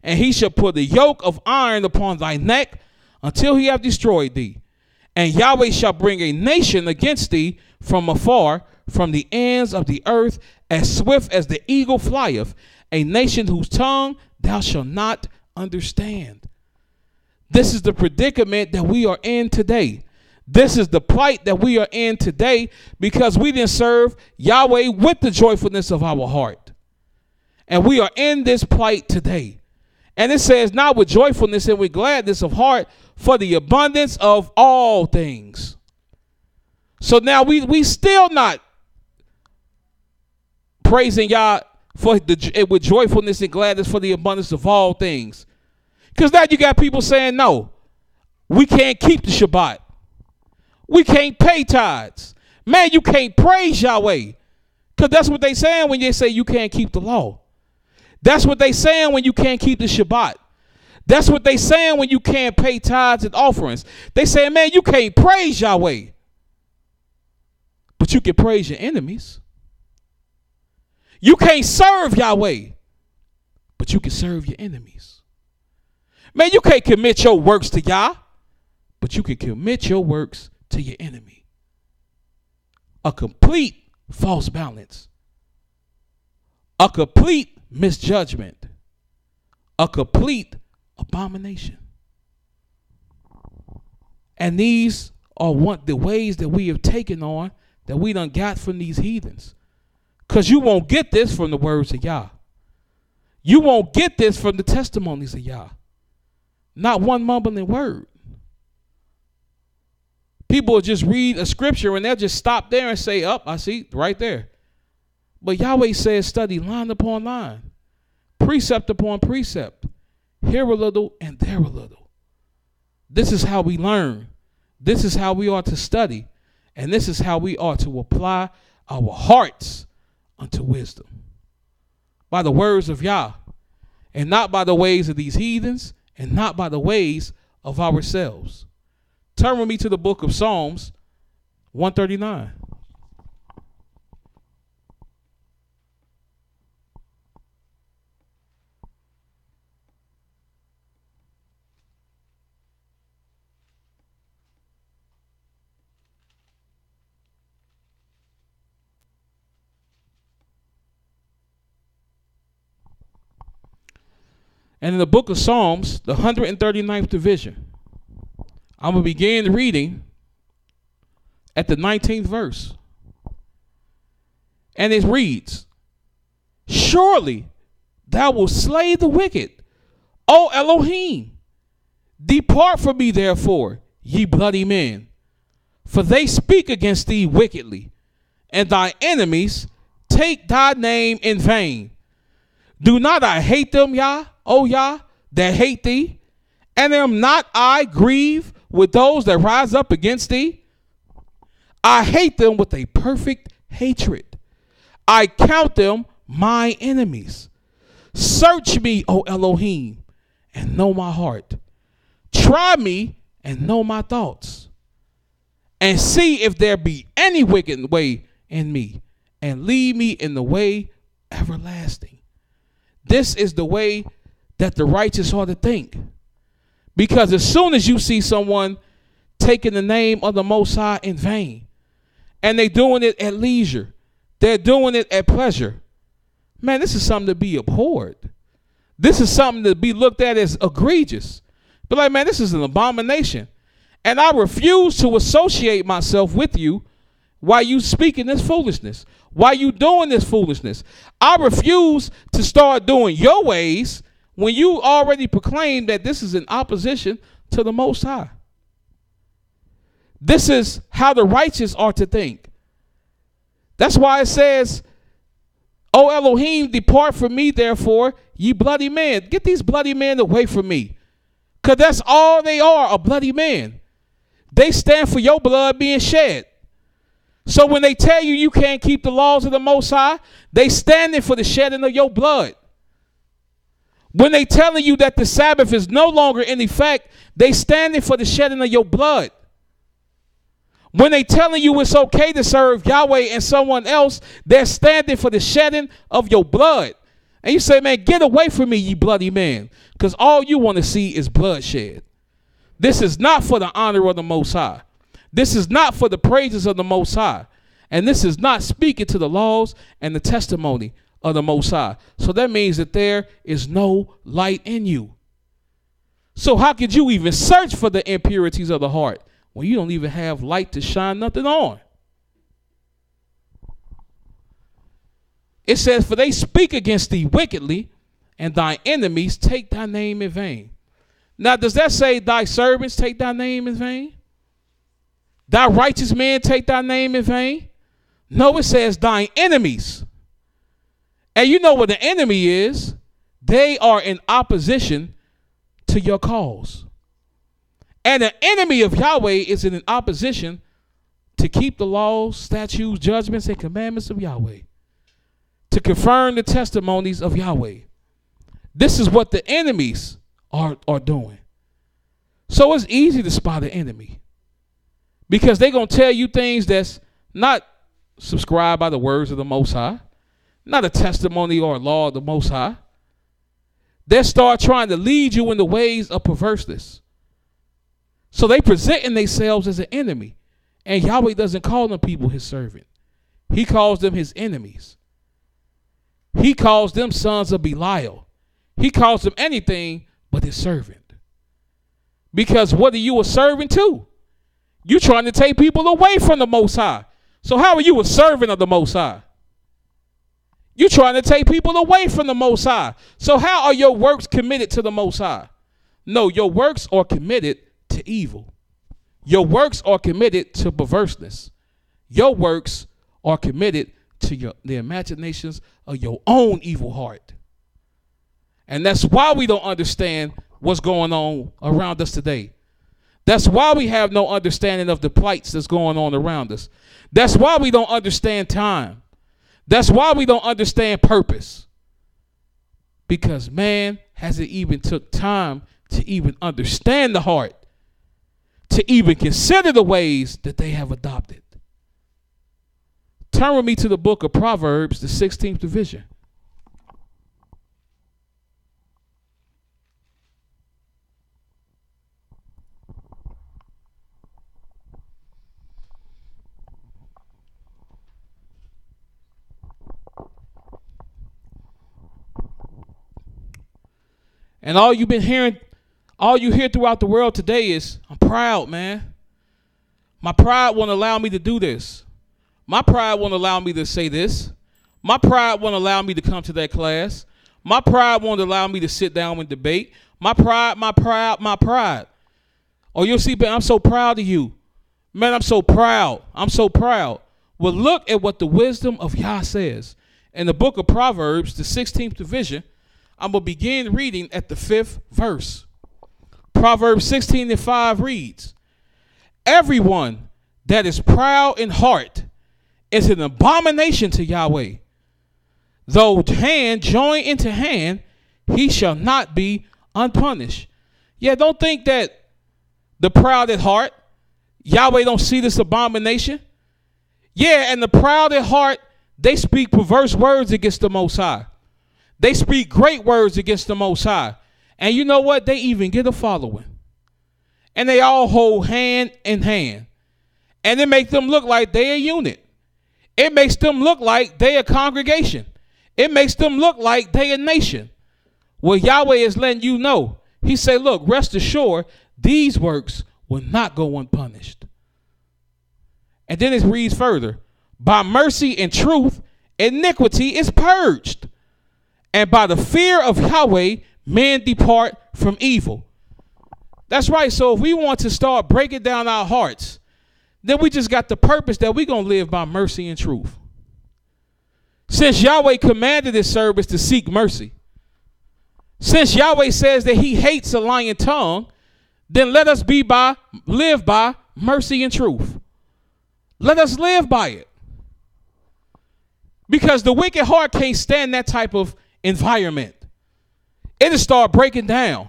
And he shall put the yoke of iron upon thy neck until he have destroyed thee. And Yahweh shall bring a nation against thee from afar, from the ends of the earth, as swift as the eagle flieth, a nation whose tongue thou shalt not understand. This is the predicament that we are in today. This is the plight that we are in today because we didn't serve Yahweh with the joyfulness of our heart. And we are in this plight today. And it says, not with joyfulness and with gladness of heart, for the abundance of all things. So now we still not praising Yah with joyfulness and gladness for the abundance of all things. Because now you got people saying, no, we can't keep the Shabbat. We can't pay tithes. Man, you can't praise Yahweh. Because that's what they saying when they say you can't keep the law. That's what they saying when you can't keep the Shabbat. That's what they saying when you can't pay tithes and offerings. They saying, man, you can't praise Yahweh. But you can praise your enemies. You can't serve Yahweh, but you can serve your enemies. Man, you can't commit your works to Yah, but you can commit your works to your enemy. A complete false balance. A complete misjudgment. A complete abomination. And these are the ways that we have taken on that we done got from these heathens. Because you won't get this from the words of Yah. You won't get this from the testimonies of Yah. Not one mumbling word. People will just read a scripture and they'll just stop there and say, up, I see, right there. But Yahweh says study line upon line, precept upon precept, here a little and there a little. This is how we learn. This is how we are to study. And this is how we are to apply our hearts unto wisdom. By the words of Yah, and not by the ways of these heathens, and not by the ways of ourselves. Turn with me to the book of Psalms 139. And in the book of Psalms, the 139th division, I'm going to begin reading at the 19th verse. And it reads, surely thou wilt slay the wicked, O Elohim. Depart from me, therefore, ye bloody men, for they speak against thee wickedly, and thy enemies take thy name in vain. Do not I hate them, Yah, O Yah, that hate thee? And am not I grieved with those that rise up against thee? I hate them with a perfect hatred. I count them my enemies. Search me, O Elohim, and know my heart. Try me and know my thoughts. And see if there be any wicked way in me, and lead me in the way everlasting. This is the way that the righteous ought to think. Because as soon as you see someone taking the name of the Most High in vain, and they doing it at leisure, they're doing it at pleasure, man, this is something to be abhorred. This is something to be looked at as egregious. But like, man, this is an abomination. And I refuse to associate myself with you Why you speaking this foolishness? Why you doing this foolishness? I refuse to start doing your ways when you already proclaimed that this is in opposition to the Most High. This is how the righteous are to think. That's why it says, O Elohim, depart from me, therefore, ye bloody men. Get these bloody men away from me. Because that's all they are, a bloody man. They stand for your blood being shed. So when they tell you you can't keep the laws of the Most High, they standing for the shedding of your blood. When they telling you that the Sabbath is no longer in effect, they standing for the shedding of your blood. When they telling you it's okay to serve Yahweh and someone else, they're standing for the shedding of your blood. And you say, man, get away from me, ye bloody man, because all you want to see is bloodshed. This is not for the honor of the Most High. This is not for the praises of the Most High. And this is not speaking to the laws and the testimony of the Most High. So that means that there is no light in you. So how could you even search for the impurities of the heart when you don't even have light to shine nothing on? It says, for they speak against thee wickedly, and thy enemies take thy name in vain. Now, does that say thy servants take thy name in vain? Thy righteous men take thy name in vain? No, it says thine enemies. And you know what the enemy is? They are in opposition to your cause. And the enemy of Yahweh is in opposition to keep the laws, statutes, judgments, and commandments of Yahweh. To confirm the testimonies of Yahweh. This is what the enemies are doing. So it's easy to spot an enemy. Because they're going to tell you things that's not subscribed by the words of the Most High. Not a testimony or a law of the Most High. They start trying to lead you in the ways of perverseness. So they presenting themselves as an enemy. And Yahweh doesn't call them people his servant. He calls them his enemies. He calls them sons of Belial. He calls them anything but his servant. Because what are you a servant to? You're trying to take people away from the Most High. So how are you a servant of the Most High? You're trying to take people away from the Most High. So how are your works committed to the Most High? No, your works are committed to evil. Your works are committed to perverseness. Your works are committed to the imaginations of your own evil heart. And that's why we don't understand what's going on around us today. That's why we have no understanding of the plights that's going on around us. That's why we don't understand time. That's why we don't understand purpose. Because man hasn't even took time to even understand the heart, to even consider the ways that they have adopted. Turn with me to the book of Proverbs, the 16th division. And all you've been hearing, all you hear throughout the world today is, I'm proud, man. My pride won't allow me to do this. My pride won't allow me to say this. My pride won't allow me to come to that class. My pride won't allow me to sit down and debate. My pride, my pride, my pride. Oh, you'll see, but I'm so proud of you. Man, I'm so proud. I'm so proud. Well, look at what the wisdom of Yah says. In the book of Proverbs, the 16th division, I'm going to begin reading at the 5th verse. Proverbs 16:5 reads, everyone that is proud in heart is an abomination to Yahweh. Though hand join into hand, he shall not be unpunished. Yeah, don't think that the proud at heart, Yahweh don't see this abomination. Yeah, and the proud at heart, they speak perverse words against the Most High. They speak great words against the Most High. And you know what? They even get a following. And they all hold hand in hand. And it makes them look like they a unit. It makes them look like they a congregation. It makes them look like they a nation. Well, Yahweh is letting you know. He say, look, rest assured, these works will not go unpunished. And then it reads further. By mercy and truth, iniquity is purged. And by the fear of Yahweh, men depart from evil. That's right. So if we want to start breaking down our hearts, then we just got the purpose that we're going to live by mercy and truth. Since Yahweh commanded his servants to seek mercy, since Yahweh says that he hates a lying tongue, then let us live by mercy and truth. Let us live by it. Because the wicked heart can't stand that type of environment. It'll start breaking down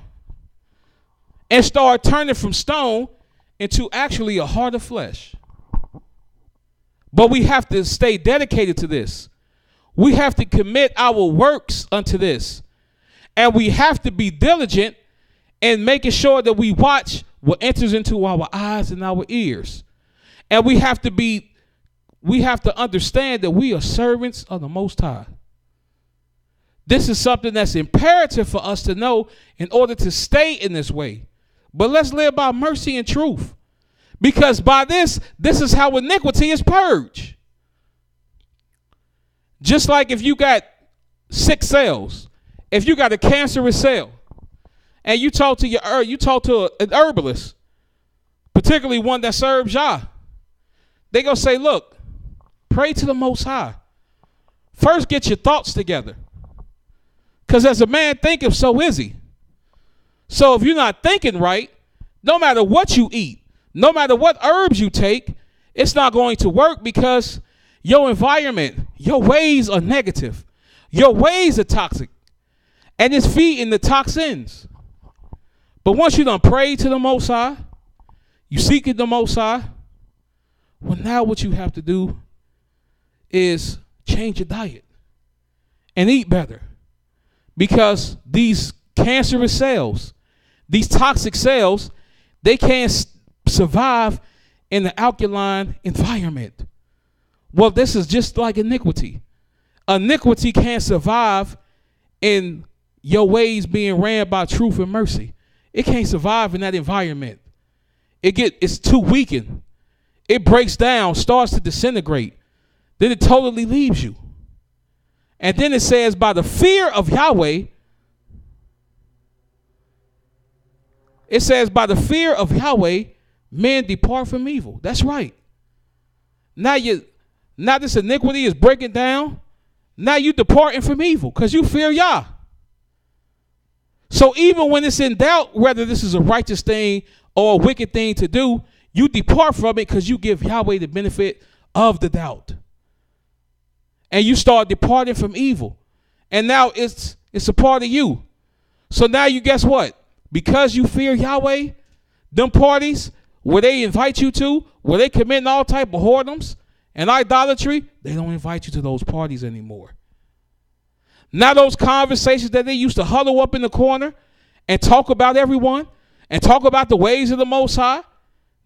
and start turning from stone into actually a heart of flesh. But we have to stay dedicated to this. We have to commit our works unto this. And we have to be diligent in making sure that we watch what enters into our eyes and our ears. And we have to understand that we are servants of the Most High. This is something that's imperative for us to know in order to stay in this way. But let's live by mercy and truth. Because by this is how iniquity is purged. Just like if you got sick cells, if you got a cancerous cell, and you talk to an herbalist, particularly one that serves Yah, they gonna say, look, pray to the Most High. First, get your thoughts together. Because as a man thinketh, so is he. So if you're not thinking right, no matter what you eat, no matter what herbs you take, it's not going to work because your environment, your ways are negative. Your ways are toxic. And it's feeding the toxins. But once you done pray to the Most High, you seek the Most High, well, now what you have to do is change your diet and eat better. Because these cancerous cells, these toxic cells, they can't survive in the alkaline environment. Well, this is just like iniquity. Iniquity can't survive in your ways being ran by truth and mercy. It can't survive in that environment. It's too weakened. It breaks down, starts to disintegrate. Then it totally leaves you. And then it says, by the fear of Yahweh, it says, by the fear of Yahweh, men depart from evil. That's right. Now this iniquity is breaking down. Now you departing from evil because you fear Yah. So even when it's in doubt whether this is a righteous thing or a wicked thing to do, you depart from it because you give Yahweh the benefit of the doubt. And you start departing from evil. And now it's a part of you. So now you guess what? Because you fear Yahweh, them parties where they invite you to, where they commit all type of whoredoms and idolatry, they don't invite you to those parties anymore. Now those conversations that they used to huddle up in the corner and talk about everyone and talk about the ways of the Most High,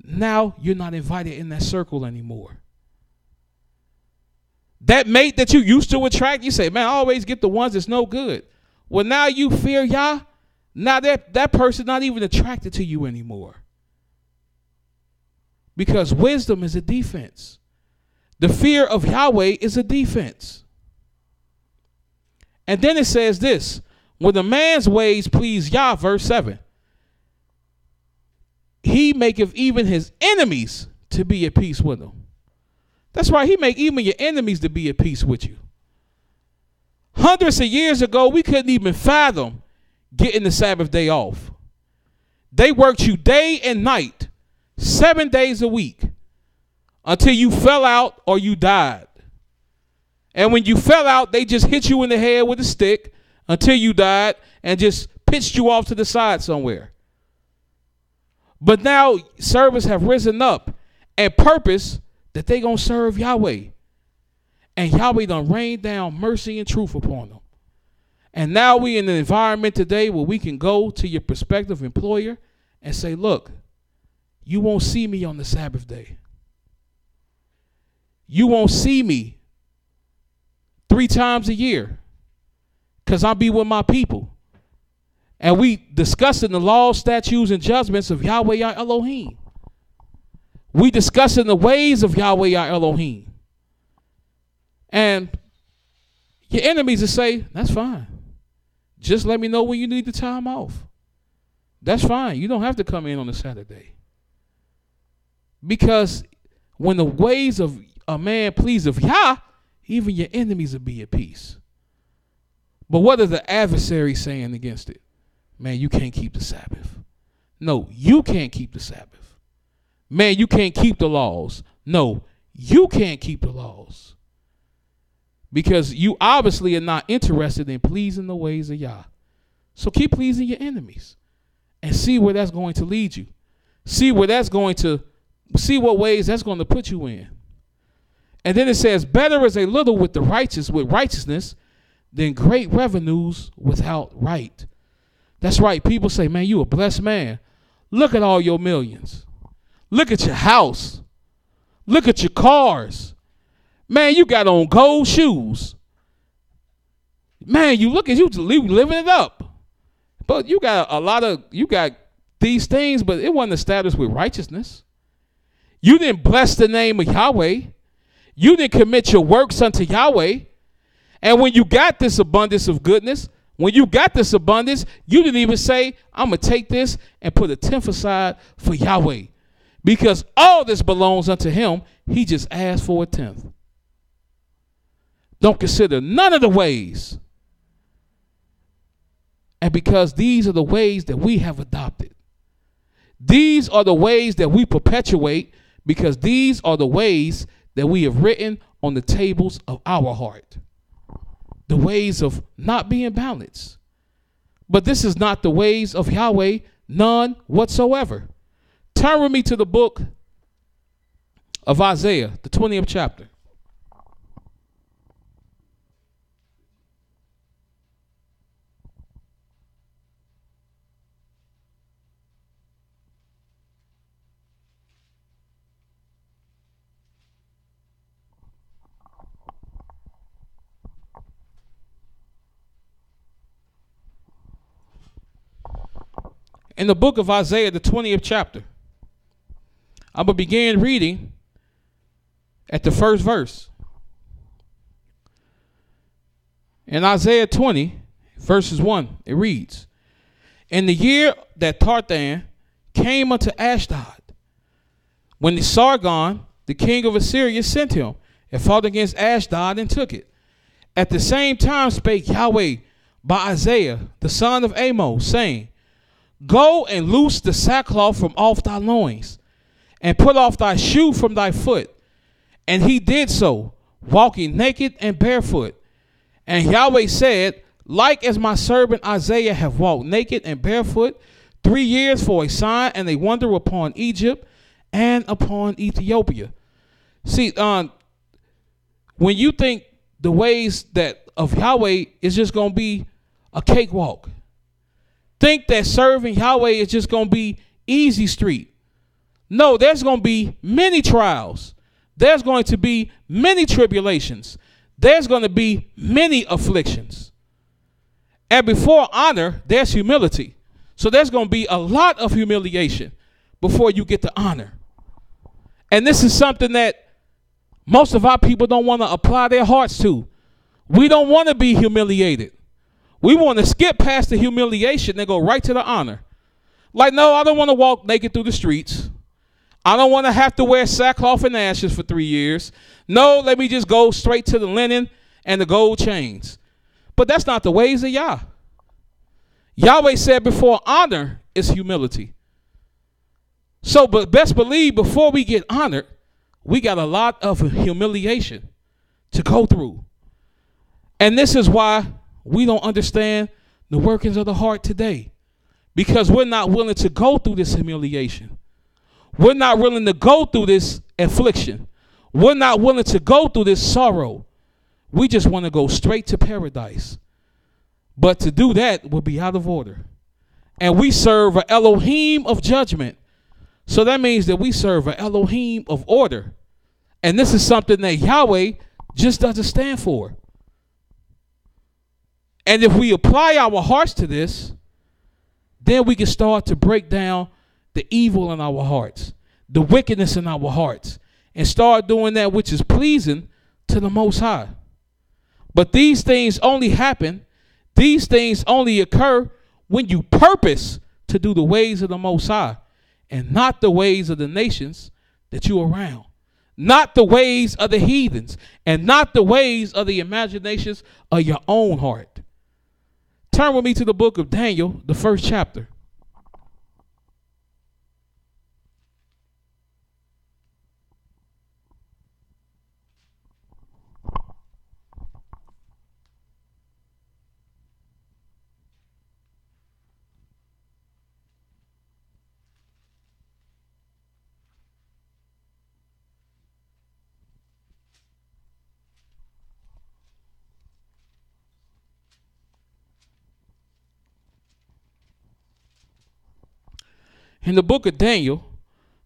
now you're not invited in that circle anymore. That mate that you used to attract, you say, man, I always get the ones that's no good. Well, now you fear Yah. Now that person not even attracted to you anymore. Because wisdom is a defense. The fear of Yahweh is a defense. And then it says this, when a man's ways please Yah, verse 7, he maketh even his enemies to be at peace with him. That's right, he make even your enemies to be at peace with you. Hundreds of years ago, we couldn't even fathom getting the Sabbath day off. They worked you day and night, 7 days a week, until you fell out or you died. And when you fell out, they just hit you in the head with a stick until you died and just pitched you off to the side somewhere. But now servants have risen up and purpose that they gonna serve Yahweh. And Yahweh done rained down mercy and truth upon them. And now we in an environment today where we can go to your prospective employer and say, look, you won't see me on the Sabbath day. You won't see me 3 times a year because I'll be with my people. And we discussing the laws, statutes, and judgments of Yahweh Yah Elohim. We discussing the ways of Yahweh our Elohim. And your enemies will say, that's fine. Just let me know when you need the time off. That's fine. You don't have to come in on a Saturday. Because when the ways of a man please of Yah, even your enemies will be at peace. But what is the adversary saying against it? Man, you can't keep the Sabbath. No, you can't keep the Sabbath. Man, you can't keep the laws. No, you can't keep the laws. Because you obviously are not interested in pleasing the ways of Yah. So keep pleasing your enemies and see where that's going to lead you. See what ways that's going to put you in. And then it says, better is a little with righteousness than great revenues without right. That's right. People say, man, you a blessed man. Look at all your millions. Look at your house. Look at your cars. Man, you got on gold shoes. Man, you look at you living it up. But you got these things, but it wasn't established with righteousness. You didn't bless the name of Yahweh. You didn't commit your works unto Yahweh. And when you got this abundance of goodness, when you got this abundance, you didn't even say, I'm going to take this and put a tenth aside for Yahweh. Because all this belongs unto him. He just asked for a tenth. Don't consider none of the ways. And because these are the ways that we have adopted. These are the ways that we perpetuate, because these are the ways that we have written on the tables of our heart. The ways of not being balanced. But this is not the ways of Yahweh, none whatsoever. Turn with me to the book of Isaiah, the 20th chapter. In the book of Isaiah, the 20th chapter, I'm going to begin reading at the first verse. In Isaiah 20, verses 1, it reads, in the year that Tartan came unto Ashdod, when the Sargon, the king of Assyria, sent him and fought against Ashdod and took it. At the same time spake Yahweh by Isaiah, the son of Amos, saying, go and loose the sackcloth from off thy loins, and put off thy shoe from thy foot. And he did so, walking naked and barefoot. And Yahweh said, like as my servant Isaiah have walked naked and barefoot 3 years for a sign and a wonder upon Egypt and upon Ethiopia. See, when you think the ways that of Yahweh is just going to be a cakewalk, think that serving Yahweh is just going to be easy street. No, there's going to be many trials. There's going to be many tribulations. There's going to be many afflictions. And before honor, there's humility. So there's going to be a lot of humiliation before you get the honor. And this is something that most of our people don't want to apply their hearts to. We don't want to be humiliated. We want to skip past the humiliation and go right to the honor. Like, no, I don't want to walk naked through the streets. I don't want to have to wear sackcloth and ashes for 3 years. No, let me just go straight to the linen and the gold chains. But that's not the ways of Yah. Yahweh said before honor is humility. So, but best believe before we get honored, we got a lot of humiliation to go through. And this is why we don't understand the workings of the heart today, because we're not willing to go through this humiliation. We're not willing to go through this affliction. We're not willing to go through this sorrow. We just want to go straight to paradise. But to do that will be out of order. And we serve an Elohim of judgment. So that means that we serve an Elohim of order. And this is something that Yahweh just doesn't stand for. And if we apply our hearts to this, then we can start to break down the evil in our hearts. the wickedness in our hearts and start doing that which is pleasing to the Most High. But these things only happen, these things only occur when you purpose to do the ways of the Most High and not the ways of the nations that you're around, not the ways of the heathens and not the ways of the imaginations of your own heart. Turn with me to the book of Daniel, the 1st chapter. In the book of Daniel,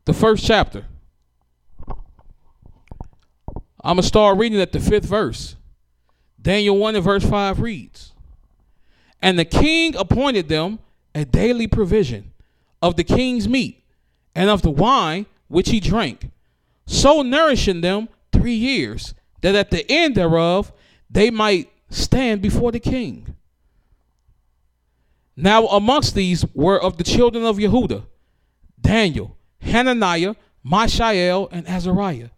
the 1st chapter, I'm going to start reading at the 5th verse. Daniel 1 and verse 5 reads, "And the king appointed them a daily provision of the king's meat and of the wine which he drank, so nourishing them 3 years, that at the end thereof they might stand before the king. Now amongst these were of the children of Yehuda, Daniel, Hananiah, Mishael, and Azariah,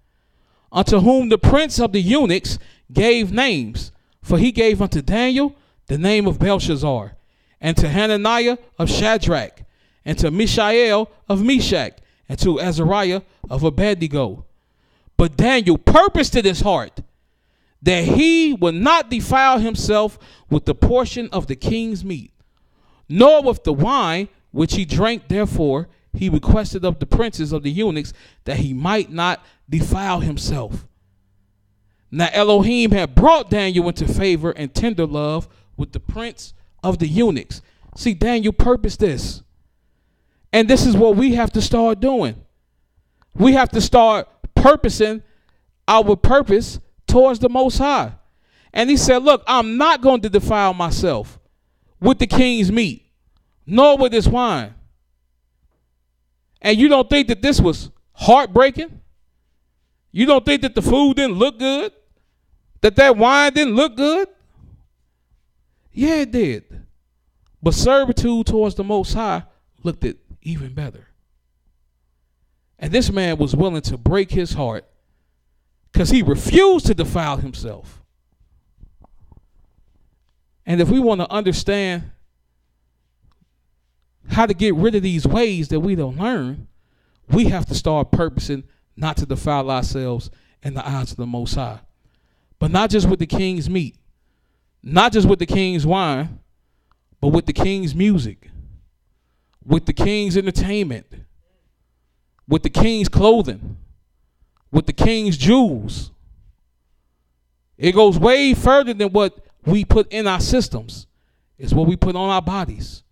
unto whom the prince of the eunuchs gave names, for he gave unto Daniel the name of Belshazzar, and to Hananiah of Shadrach, and to Mishael of Meshach, and to Azariah of Abednego. But Daniel purposed in his heart that he would not defile himself with the portion of the king's meat, nor with the wine which he drank. Therefore he requested of the princes of the eunuchs that he might not defile himself. Now Elohim had brought Daniel into favor and tender love with the prince of the eunuchs." See, Daniel purposed this. And this is what we have to start doing. We have to start purposing our purpose towards the Most High. And he said, look, I'm not going to defile myself with the king's meat, nor with his wine. And you don't think that this was heartbreaking? You don't think that the food didn't look good? That wine didn't look good? Yeah, it did. But servitude towards the Most High looked it even better. And this man was willing to break his heart because he refused to defile himself. And if we want to understand how to get rid of these ways that we don't learn, we have to start purposing not to defile ourselves in the eyes of the Most High. But not just with the king's meat, not just with the king's wine, but with the king's music, with the king's entertainment, with the king's clothing, with the king's jewels. It goes way further than what we put in our systems. It's what we put on our bodies.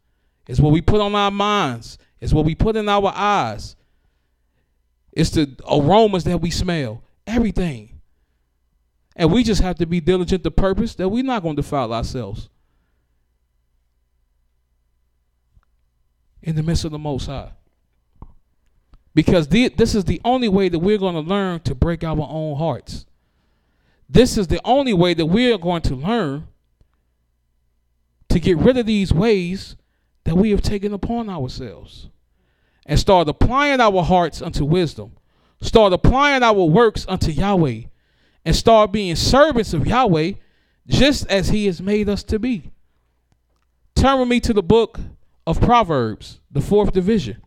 It's what we put on our minds. It's what we put in our eyes. It's the aromas that we smell. Everything. And we just have to be diligent to purpose that we're not going to defile ourselves in the midst of the Most High. Because this is the only way that we're going to learn to break our own hearts. This is the only way that we're going to learn to get rid of these ways that we have taken upon ourselves and start applying our hearts unto wisdom, start applying our works unto Yahweh, and start being servants of Yahweh just as he has made us to be. Turn with me to the book of Proverbs, the 4th division.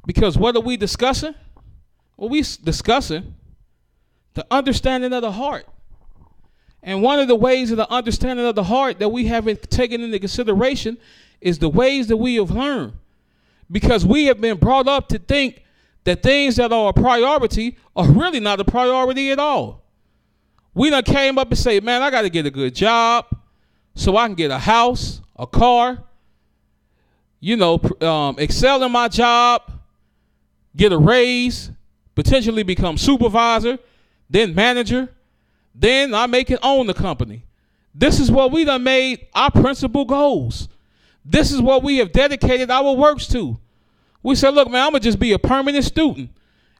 Because what are we discussing? Well, we're discussing the understanding of the heart. And one of the ways of the understanding of the heart that we haven't taken into consideration is the ways that we have learned. Because we have been brought up to think that things that are a priority are really not a priority at all. We done came up and say, man, I got to get a good job so I can get a house, a car. excel in my job, get a raise, potentially become supervisor, then manager, then I make it own the company. This is what we done made our principal goals. This is what we have dedicated our works to. We said, look, man, I'm going to just be a permanent student,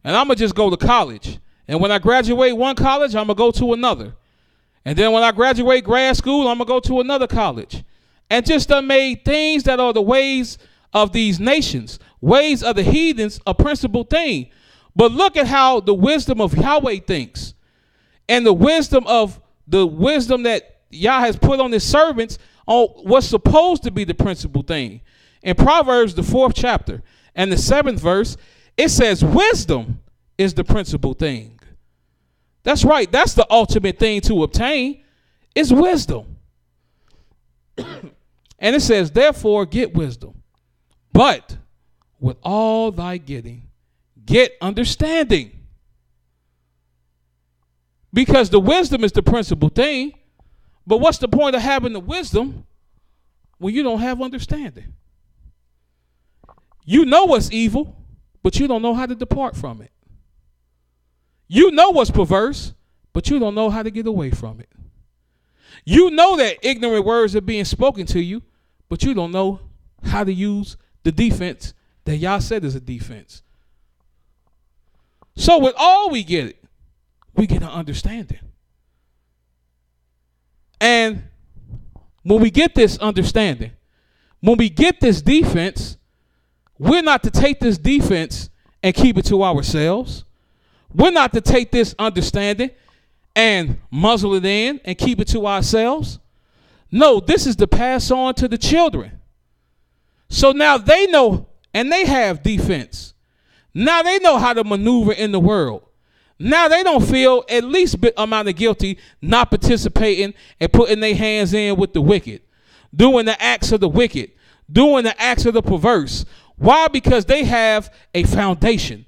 and I'm going to just go to college. And when I graduate one college, I'm going to go to another. And then when I graduate grad school, I'm going to go to another college. And just done made things that are the ways of these nations, ways of the heathens, a principal thing. But look at how the wisdom of Yahweh thinks, and the wisdom that Yah has put on his servants on what's supposed to be the principal thing. In Proverbs, the 4th chapter and the 7th verse, it says wisdom is the principal thing. That's right. That's the ultimate thing to obtain is wisdom. And it says, therefore, get wisdom. But with all thy getting, get understanding. Because the wisdom is the principal thing. But what's the point of having the wisdom when you don't have understanding? You know what's evil, but you don't know how to depart from it. You know what's perverse, but you don't know how to get away from it. You know that ignorant words are being spoken to you, but you don't know how to use the defense that Yah said is a defense. So with all we get an understanding. And when we get this understanding, when we get this defense, we're not to take this defense and keep it to ourselves. We're not to take this understanding and muzzle it in and keep it to ourselves. No, this is to pass on to the children. So now they know and they have defense. Now they know how to maneuver in the world. Now they don't feel at least amount of guilty not participating and putting their hands in with the wicked, doing the acts of the wicked, doing the acts of the perverse. Why? Because they have a foundation.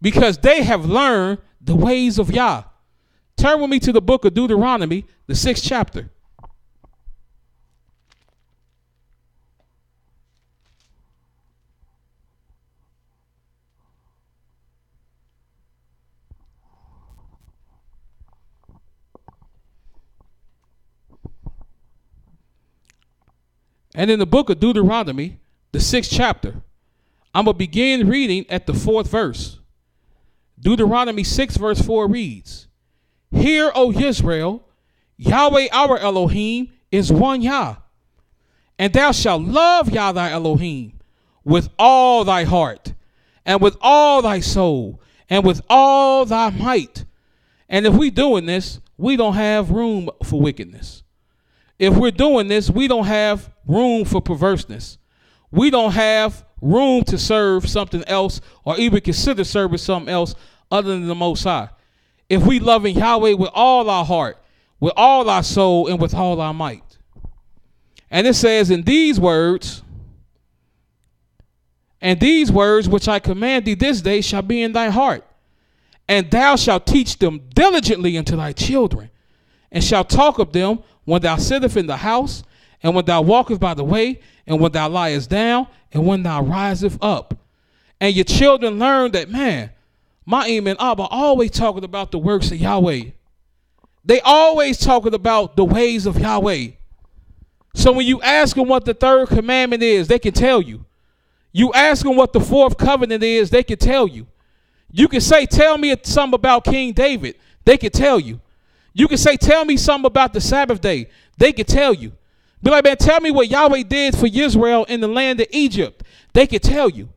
Because they have learned the ways of Yah. Turn with me to the book of Deuteronomy, the 6th chapter. And in the book of Deuteronomy, the 6th chapter, I'm going to begin reading at the 4th verse. Deuteronomy 6 verse 4 reads, Hear, O Israel, Yahweh our Elohim is one Yah, and thou shalt love Yah thy Elohim with all thy heart, and with all thy soul, and with all thy might. And if we're doing this, we don't have room for wickedness. If we're doing this, we don't have room for perverseness. We don't have room to serve something else or even consider serving something else other than the Most High. If we loving Yahweh with all our heart, with all our soul, and with all our might. And it says, in these words which I command thee this day shall be in thy heart, and thou shalt teach them diligently unto thy children, and shalt talk of them when thou sittest in the house, and when thou walkest by the way, and when thou liest down, and when thou risest up. And your children learn that, man, Ma'im and Abba always talking about the works of Yahweh. They always talking about the ways of Yahweh. So when you ask them what the 3rd commandment is, they can tell you. You ask them what the 4th covenant is, they can tell you. You can say, tell me something about King David. They can tell you. You can say, tell me something about the Sabbath day. They can tell you. Be like, man, tell me what Yahweh did for Israel in the land of Egypt. They can tell you.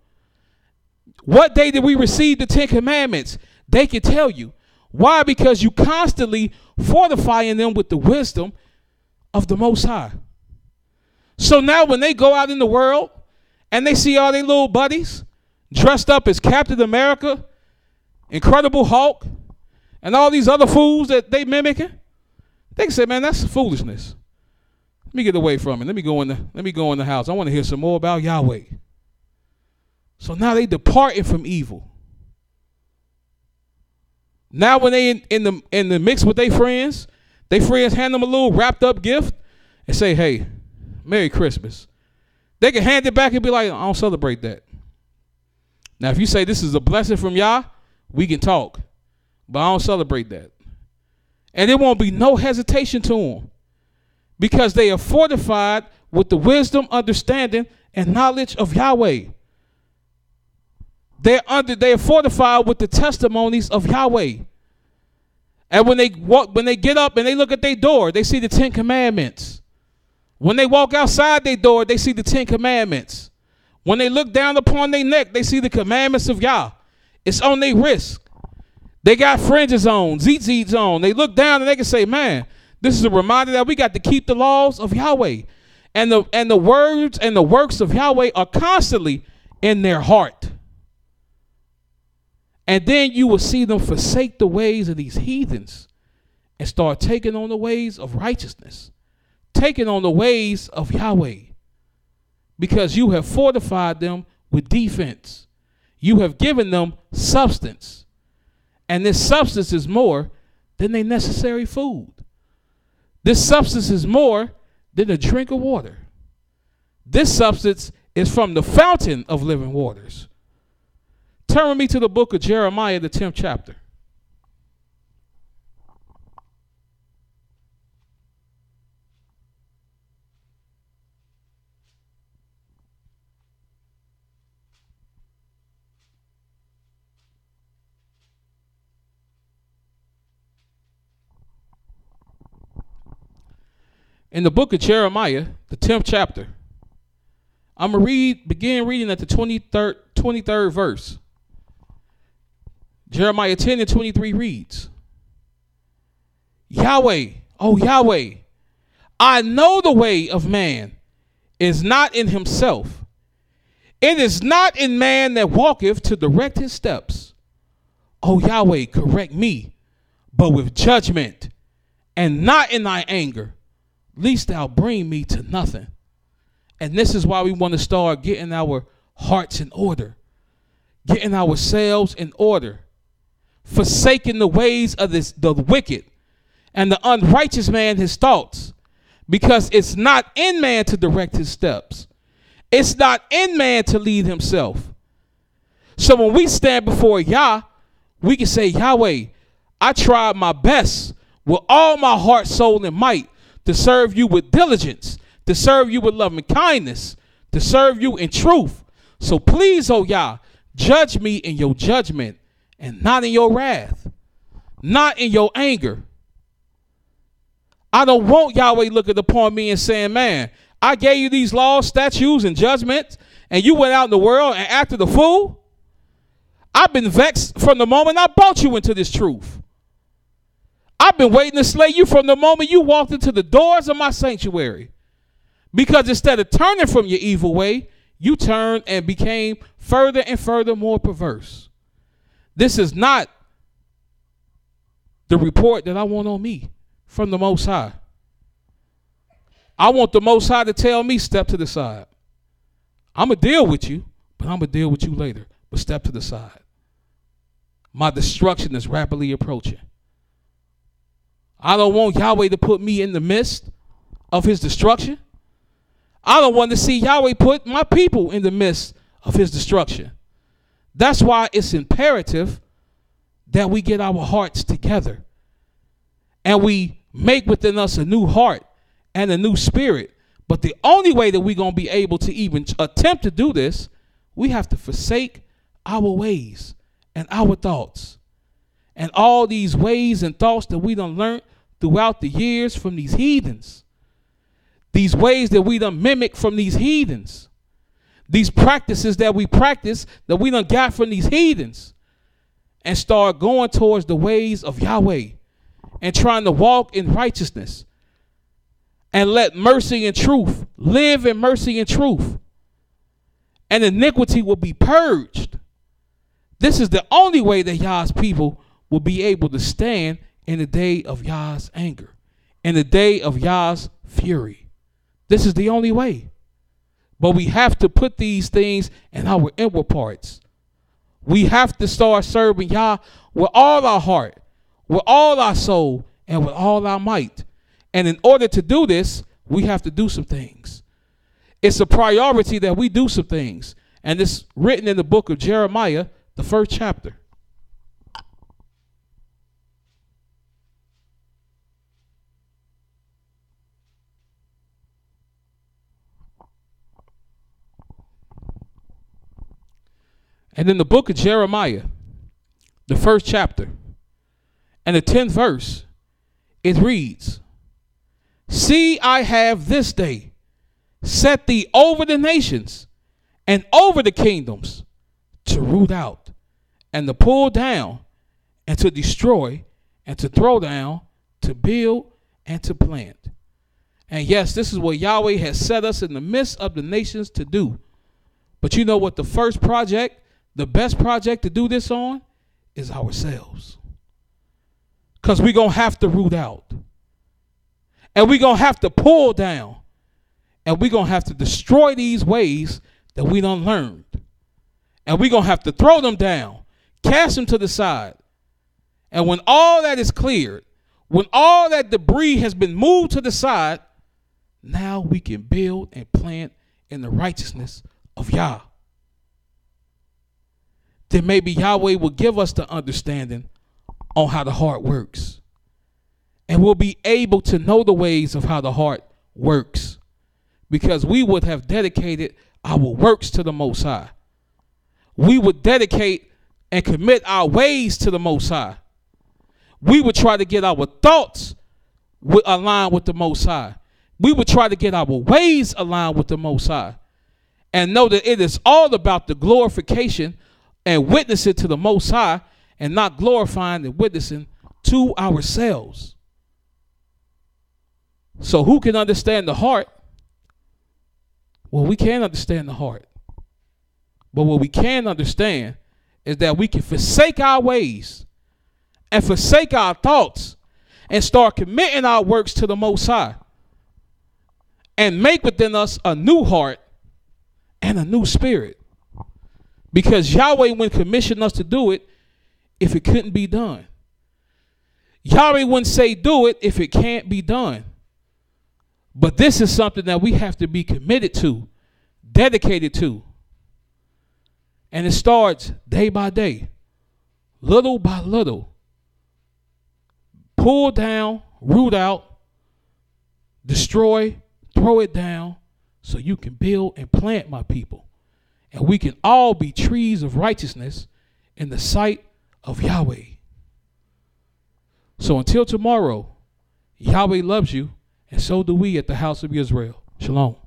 What day did we receive the 10 commandments? They can tell you. Why? Because you constantly fortifying them with the wisdom of the Most High. So now when they go out in the world and they see all their little buddies dressed up as Captain America, Incredible Hulk, and all these other fools that they mimicking, they can say, man, that's foolishness. Let me get away from it. Let me go in the house. I want to hear some more about Yahweh. So now they departing from evil. Now when they in the mix with their friends hand them a little wrapped up gift and say, hey, Merry Christmas. They can hand it back and be like, I don't celebrate that. Now, if you say this is a blessing from Yah, we can talk. But I don't celebrate that. And there won't be no hesitation to them, because they are fortified with the wisdom, understanding, and knowledge of Yahweh. They are fortified with the testimonies of Yahweh. And when they get up and they look at their door, they see the 10 Commandments. When they walk outside their door, they see the 10 Commandments. When they look down upon their neck, they see the commandments of Yah. It's on their wrist. They got fringes on, tzitzits on. They look down and they can say, man, this is a reminder that we got to keep the laws of Yahweh. And the words and the works of Yahweh are constantly in their heart. And then you will see them forsake the ways of these heathens and start taking on the ways of righteousness, taking on the ways of Yahweh, because you have fortified them with defense. You have given them substance. And this substance is more than their necessary food. This substance is more than a drink of water. This substance is from the fountain of living waters. Turn with me to the book of Jeremiah, the 10th chapter. In the book of Jeremiah, the 10th chapter, I'm going to begin reading at the 23rd verse. Jeremiah 10 and 23 reads, Yahweh, O Yahweh, I know the way of man is not in himself. It is not in man that walketh to direct his steps. O Yahweh, correct me, but with judgment, and not in thy anger, lest thou bring me to nothing. And this is why we want to start getting our hearts in order, getting ourselves in order, forsaking the ways of the wicked and the unrighteous man his thoughts, because it's not in man to direct his steps. It's not in man to lead himself. So when we stand before Yah, we can say, Yahweh, I tried my best with all my heart, soul, and might to serve you with diligence, to serve you with loving kindness, to serve you in truth. So please, oh Yah, judge me in your judgment and not in your wrath, not in your anger. I don't want Yahweh looking upon me and saying, man, I gave you these laws, statutes, and judgments, and you went out in the world and acted a fool. I've been vexed from the moment I brought you into this truth. I've been waiting to slay you from the moment you walked into the doors of my sanctuary. Because instead of turning from your evil way, you turned and became further and further more perverse. This is not the report that I want on me from the Most High. I want the Most High to tell me, step to the side. I'm going to deal with you, but I'm going to deal with you later. But step to the side. My destruction is rapidly approaching. I don't want Yahweh to put me in the midst of his destruction. I don't want to see Yahweh put my people in the midst of his destruction. That's why it's imperative that we get our hearts together and we make within us a new heart and a new spirit. But the only way that we're going to be able to even attempt to do this, we have to forsake our ways and our thoughts. And all these ways and thoughts that we done learned throughout the years from these heathens. These ways that we done mimic from these heathens. These practices that we practice that we done got from these heathens. And start going towards the ways of Yahweh. And trying to walk in righteousness. And let mercy and truth live in mercy and truth. And iniquity will be purged. This is the only way that Yah's people will be able to stand in the day of Yah's anger, in the day of Yah's fury. This is the only way. But we have to put these things in our inward parts. We have to start serving Yah with all our heart, with all our soul, and with all our might. And in order to do this, we have to do some things. it's a priority that we do some things. And it's written in the book of Jeremiah, the 1st chapter. And in the book of Jeremiah, the 1st chapter, and the 10th verse, it reads, "See, I have this day set thee over the nations and over the kingdoms, to root out and to pull down and to destroy and to throw down, to build and to plant." And yes, this is what Yahweh has set us in the midst of the nations to do. But you know what the first project, the best project to do this on, is ourselves. Because we're going to have to root out. And we're going to have to pull down. And we're going to have to destroy these ways that we done learned. And we're going to have to throw them down, cast them to the side. And when all that is cleared, when all that debris has been moved to the side, now we can build and plant in the righteousness of Yah. Then maybe Yahweh will give us the understanding on how the heart works. And we'll be able to know the ways of how the heart works. Because we would have dedicated our works to the Most High. We would dedicate and commit our ways to the Most High. We would try to get our thoughts aligned with the Most High. We would try to get our ways aligned with the Most High. And know that it is all about the glorification and witnessing to the Most High, and not glorifying and witnessing to ourselves. So who can understand the heart? Well, we can't understand the heart. But what we can understand is that we can forsake our ways and forsake our thoughts and start committing our works to the Most High and make within us a new heart and a new spirit. Because Yahweh wouldn't commission us to do it if it couldn't be done. Yahweh wouldn't say do it if it can't be done. But this is something that we have to be committed to, dedicated to. And it starts day by day, little by little. Pull down, root out, destroy, throw it down, so you can build and plant, my people. And we can all be trees of righteousness in the sight of Yahweh. So until tomorrow, Yahweh loves you, and so do we at the house of Israel. Shalom.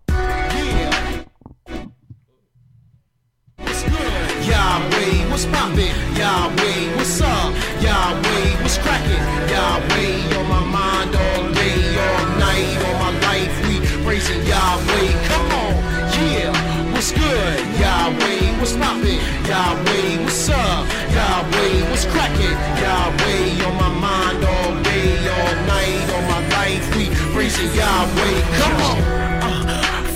Yeah. What's good? Yahweh, what's poppin'? Yahweh, what's up? Yahweh, what's crackin'? Yahweh, on my mind all day, all night, all my life, we praising Yahweh. Come on. Yeah, what's good? Yahweh, what's poppin'? Yahweh, what's up? Yahweh, what's crackin'? Yahweh, on my mind all day, all night, all my life, we praising Yahweh. Come on.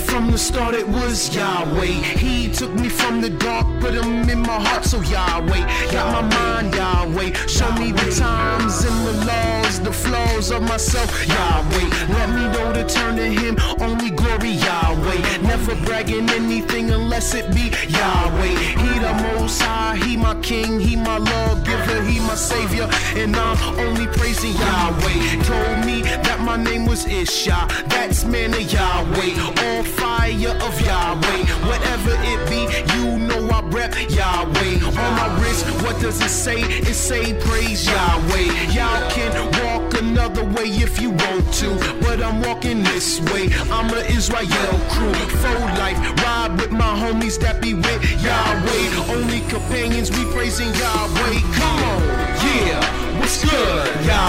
From the start it was Yahweh. He took me from the dark, put him in my heart. So Yahweh, got my mind Yahweh. Show me the times and the laws, the flaws of myself. Yahweh, let me know to turn to him. Only glory Yahweh. Never bragging anything unless it be Yahweh. He the Most High, he my King, he my lawgiver, he my Savior, and I'm only praising Yahweh. Told me that my name was IshiYAH. That's man of Yahweh. All fire of Yahweh, whatever it be, you know I rep Yahweh. On my wrist, what does it say? It say praise Yahweh. Y'all can walk another way if you want to, but I'm walking this way. I'm a Israel crew, full life, ride with my homies that be with Yahweh. Only companions, we praising Yahweh. Come on, yeah, what's good? Yahweh.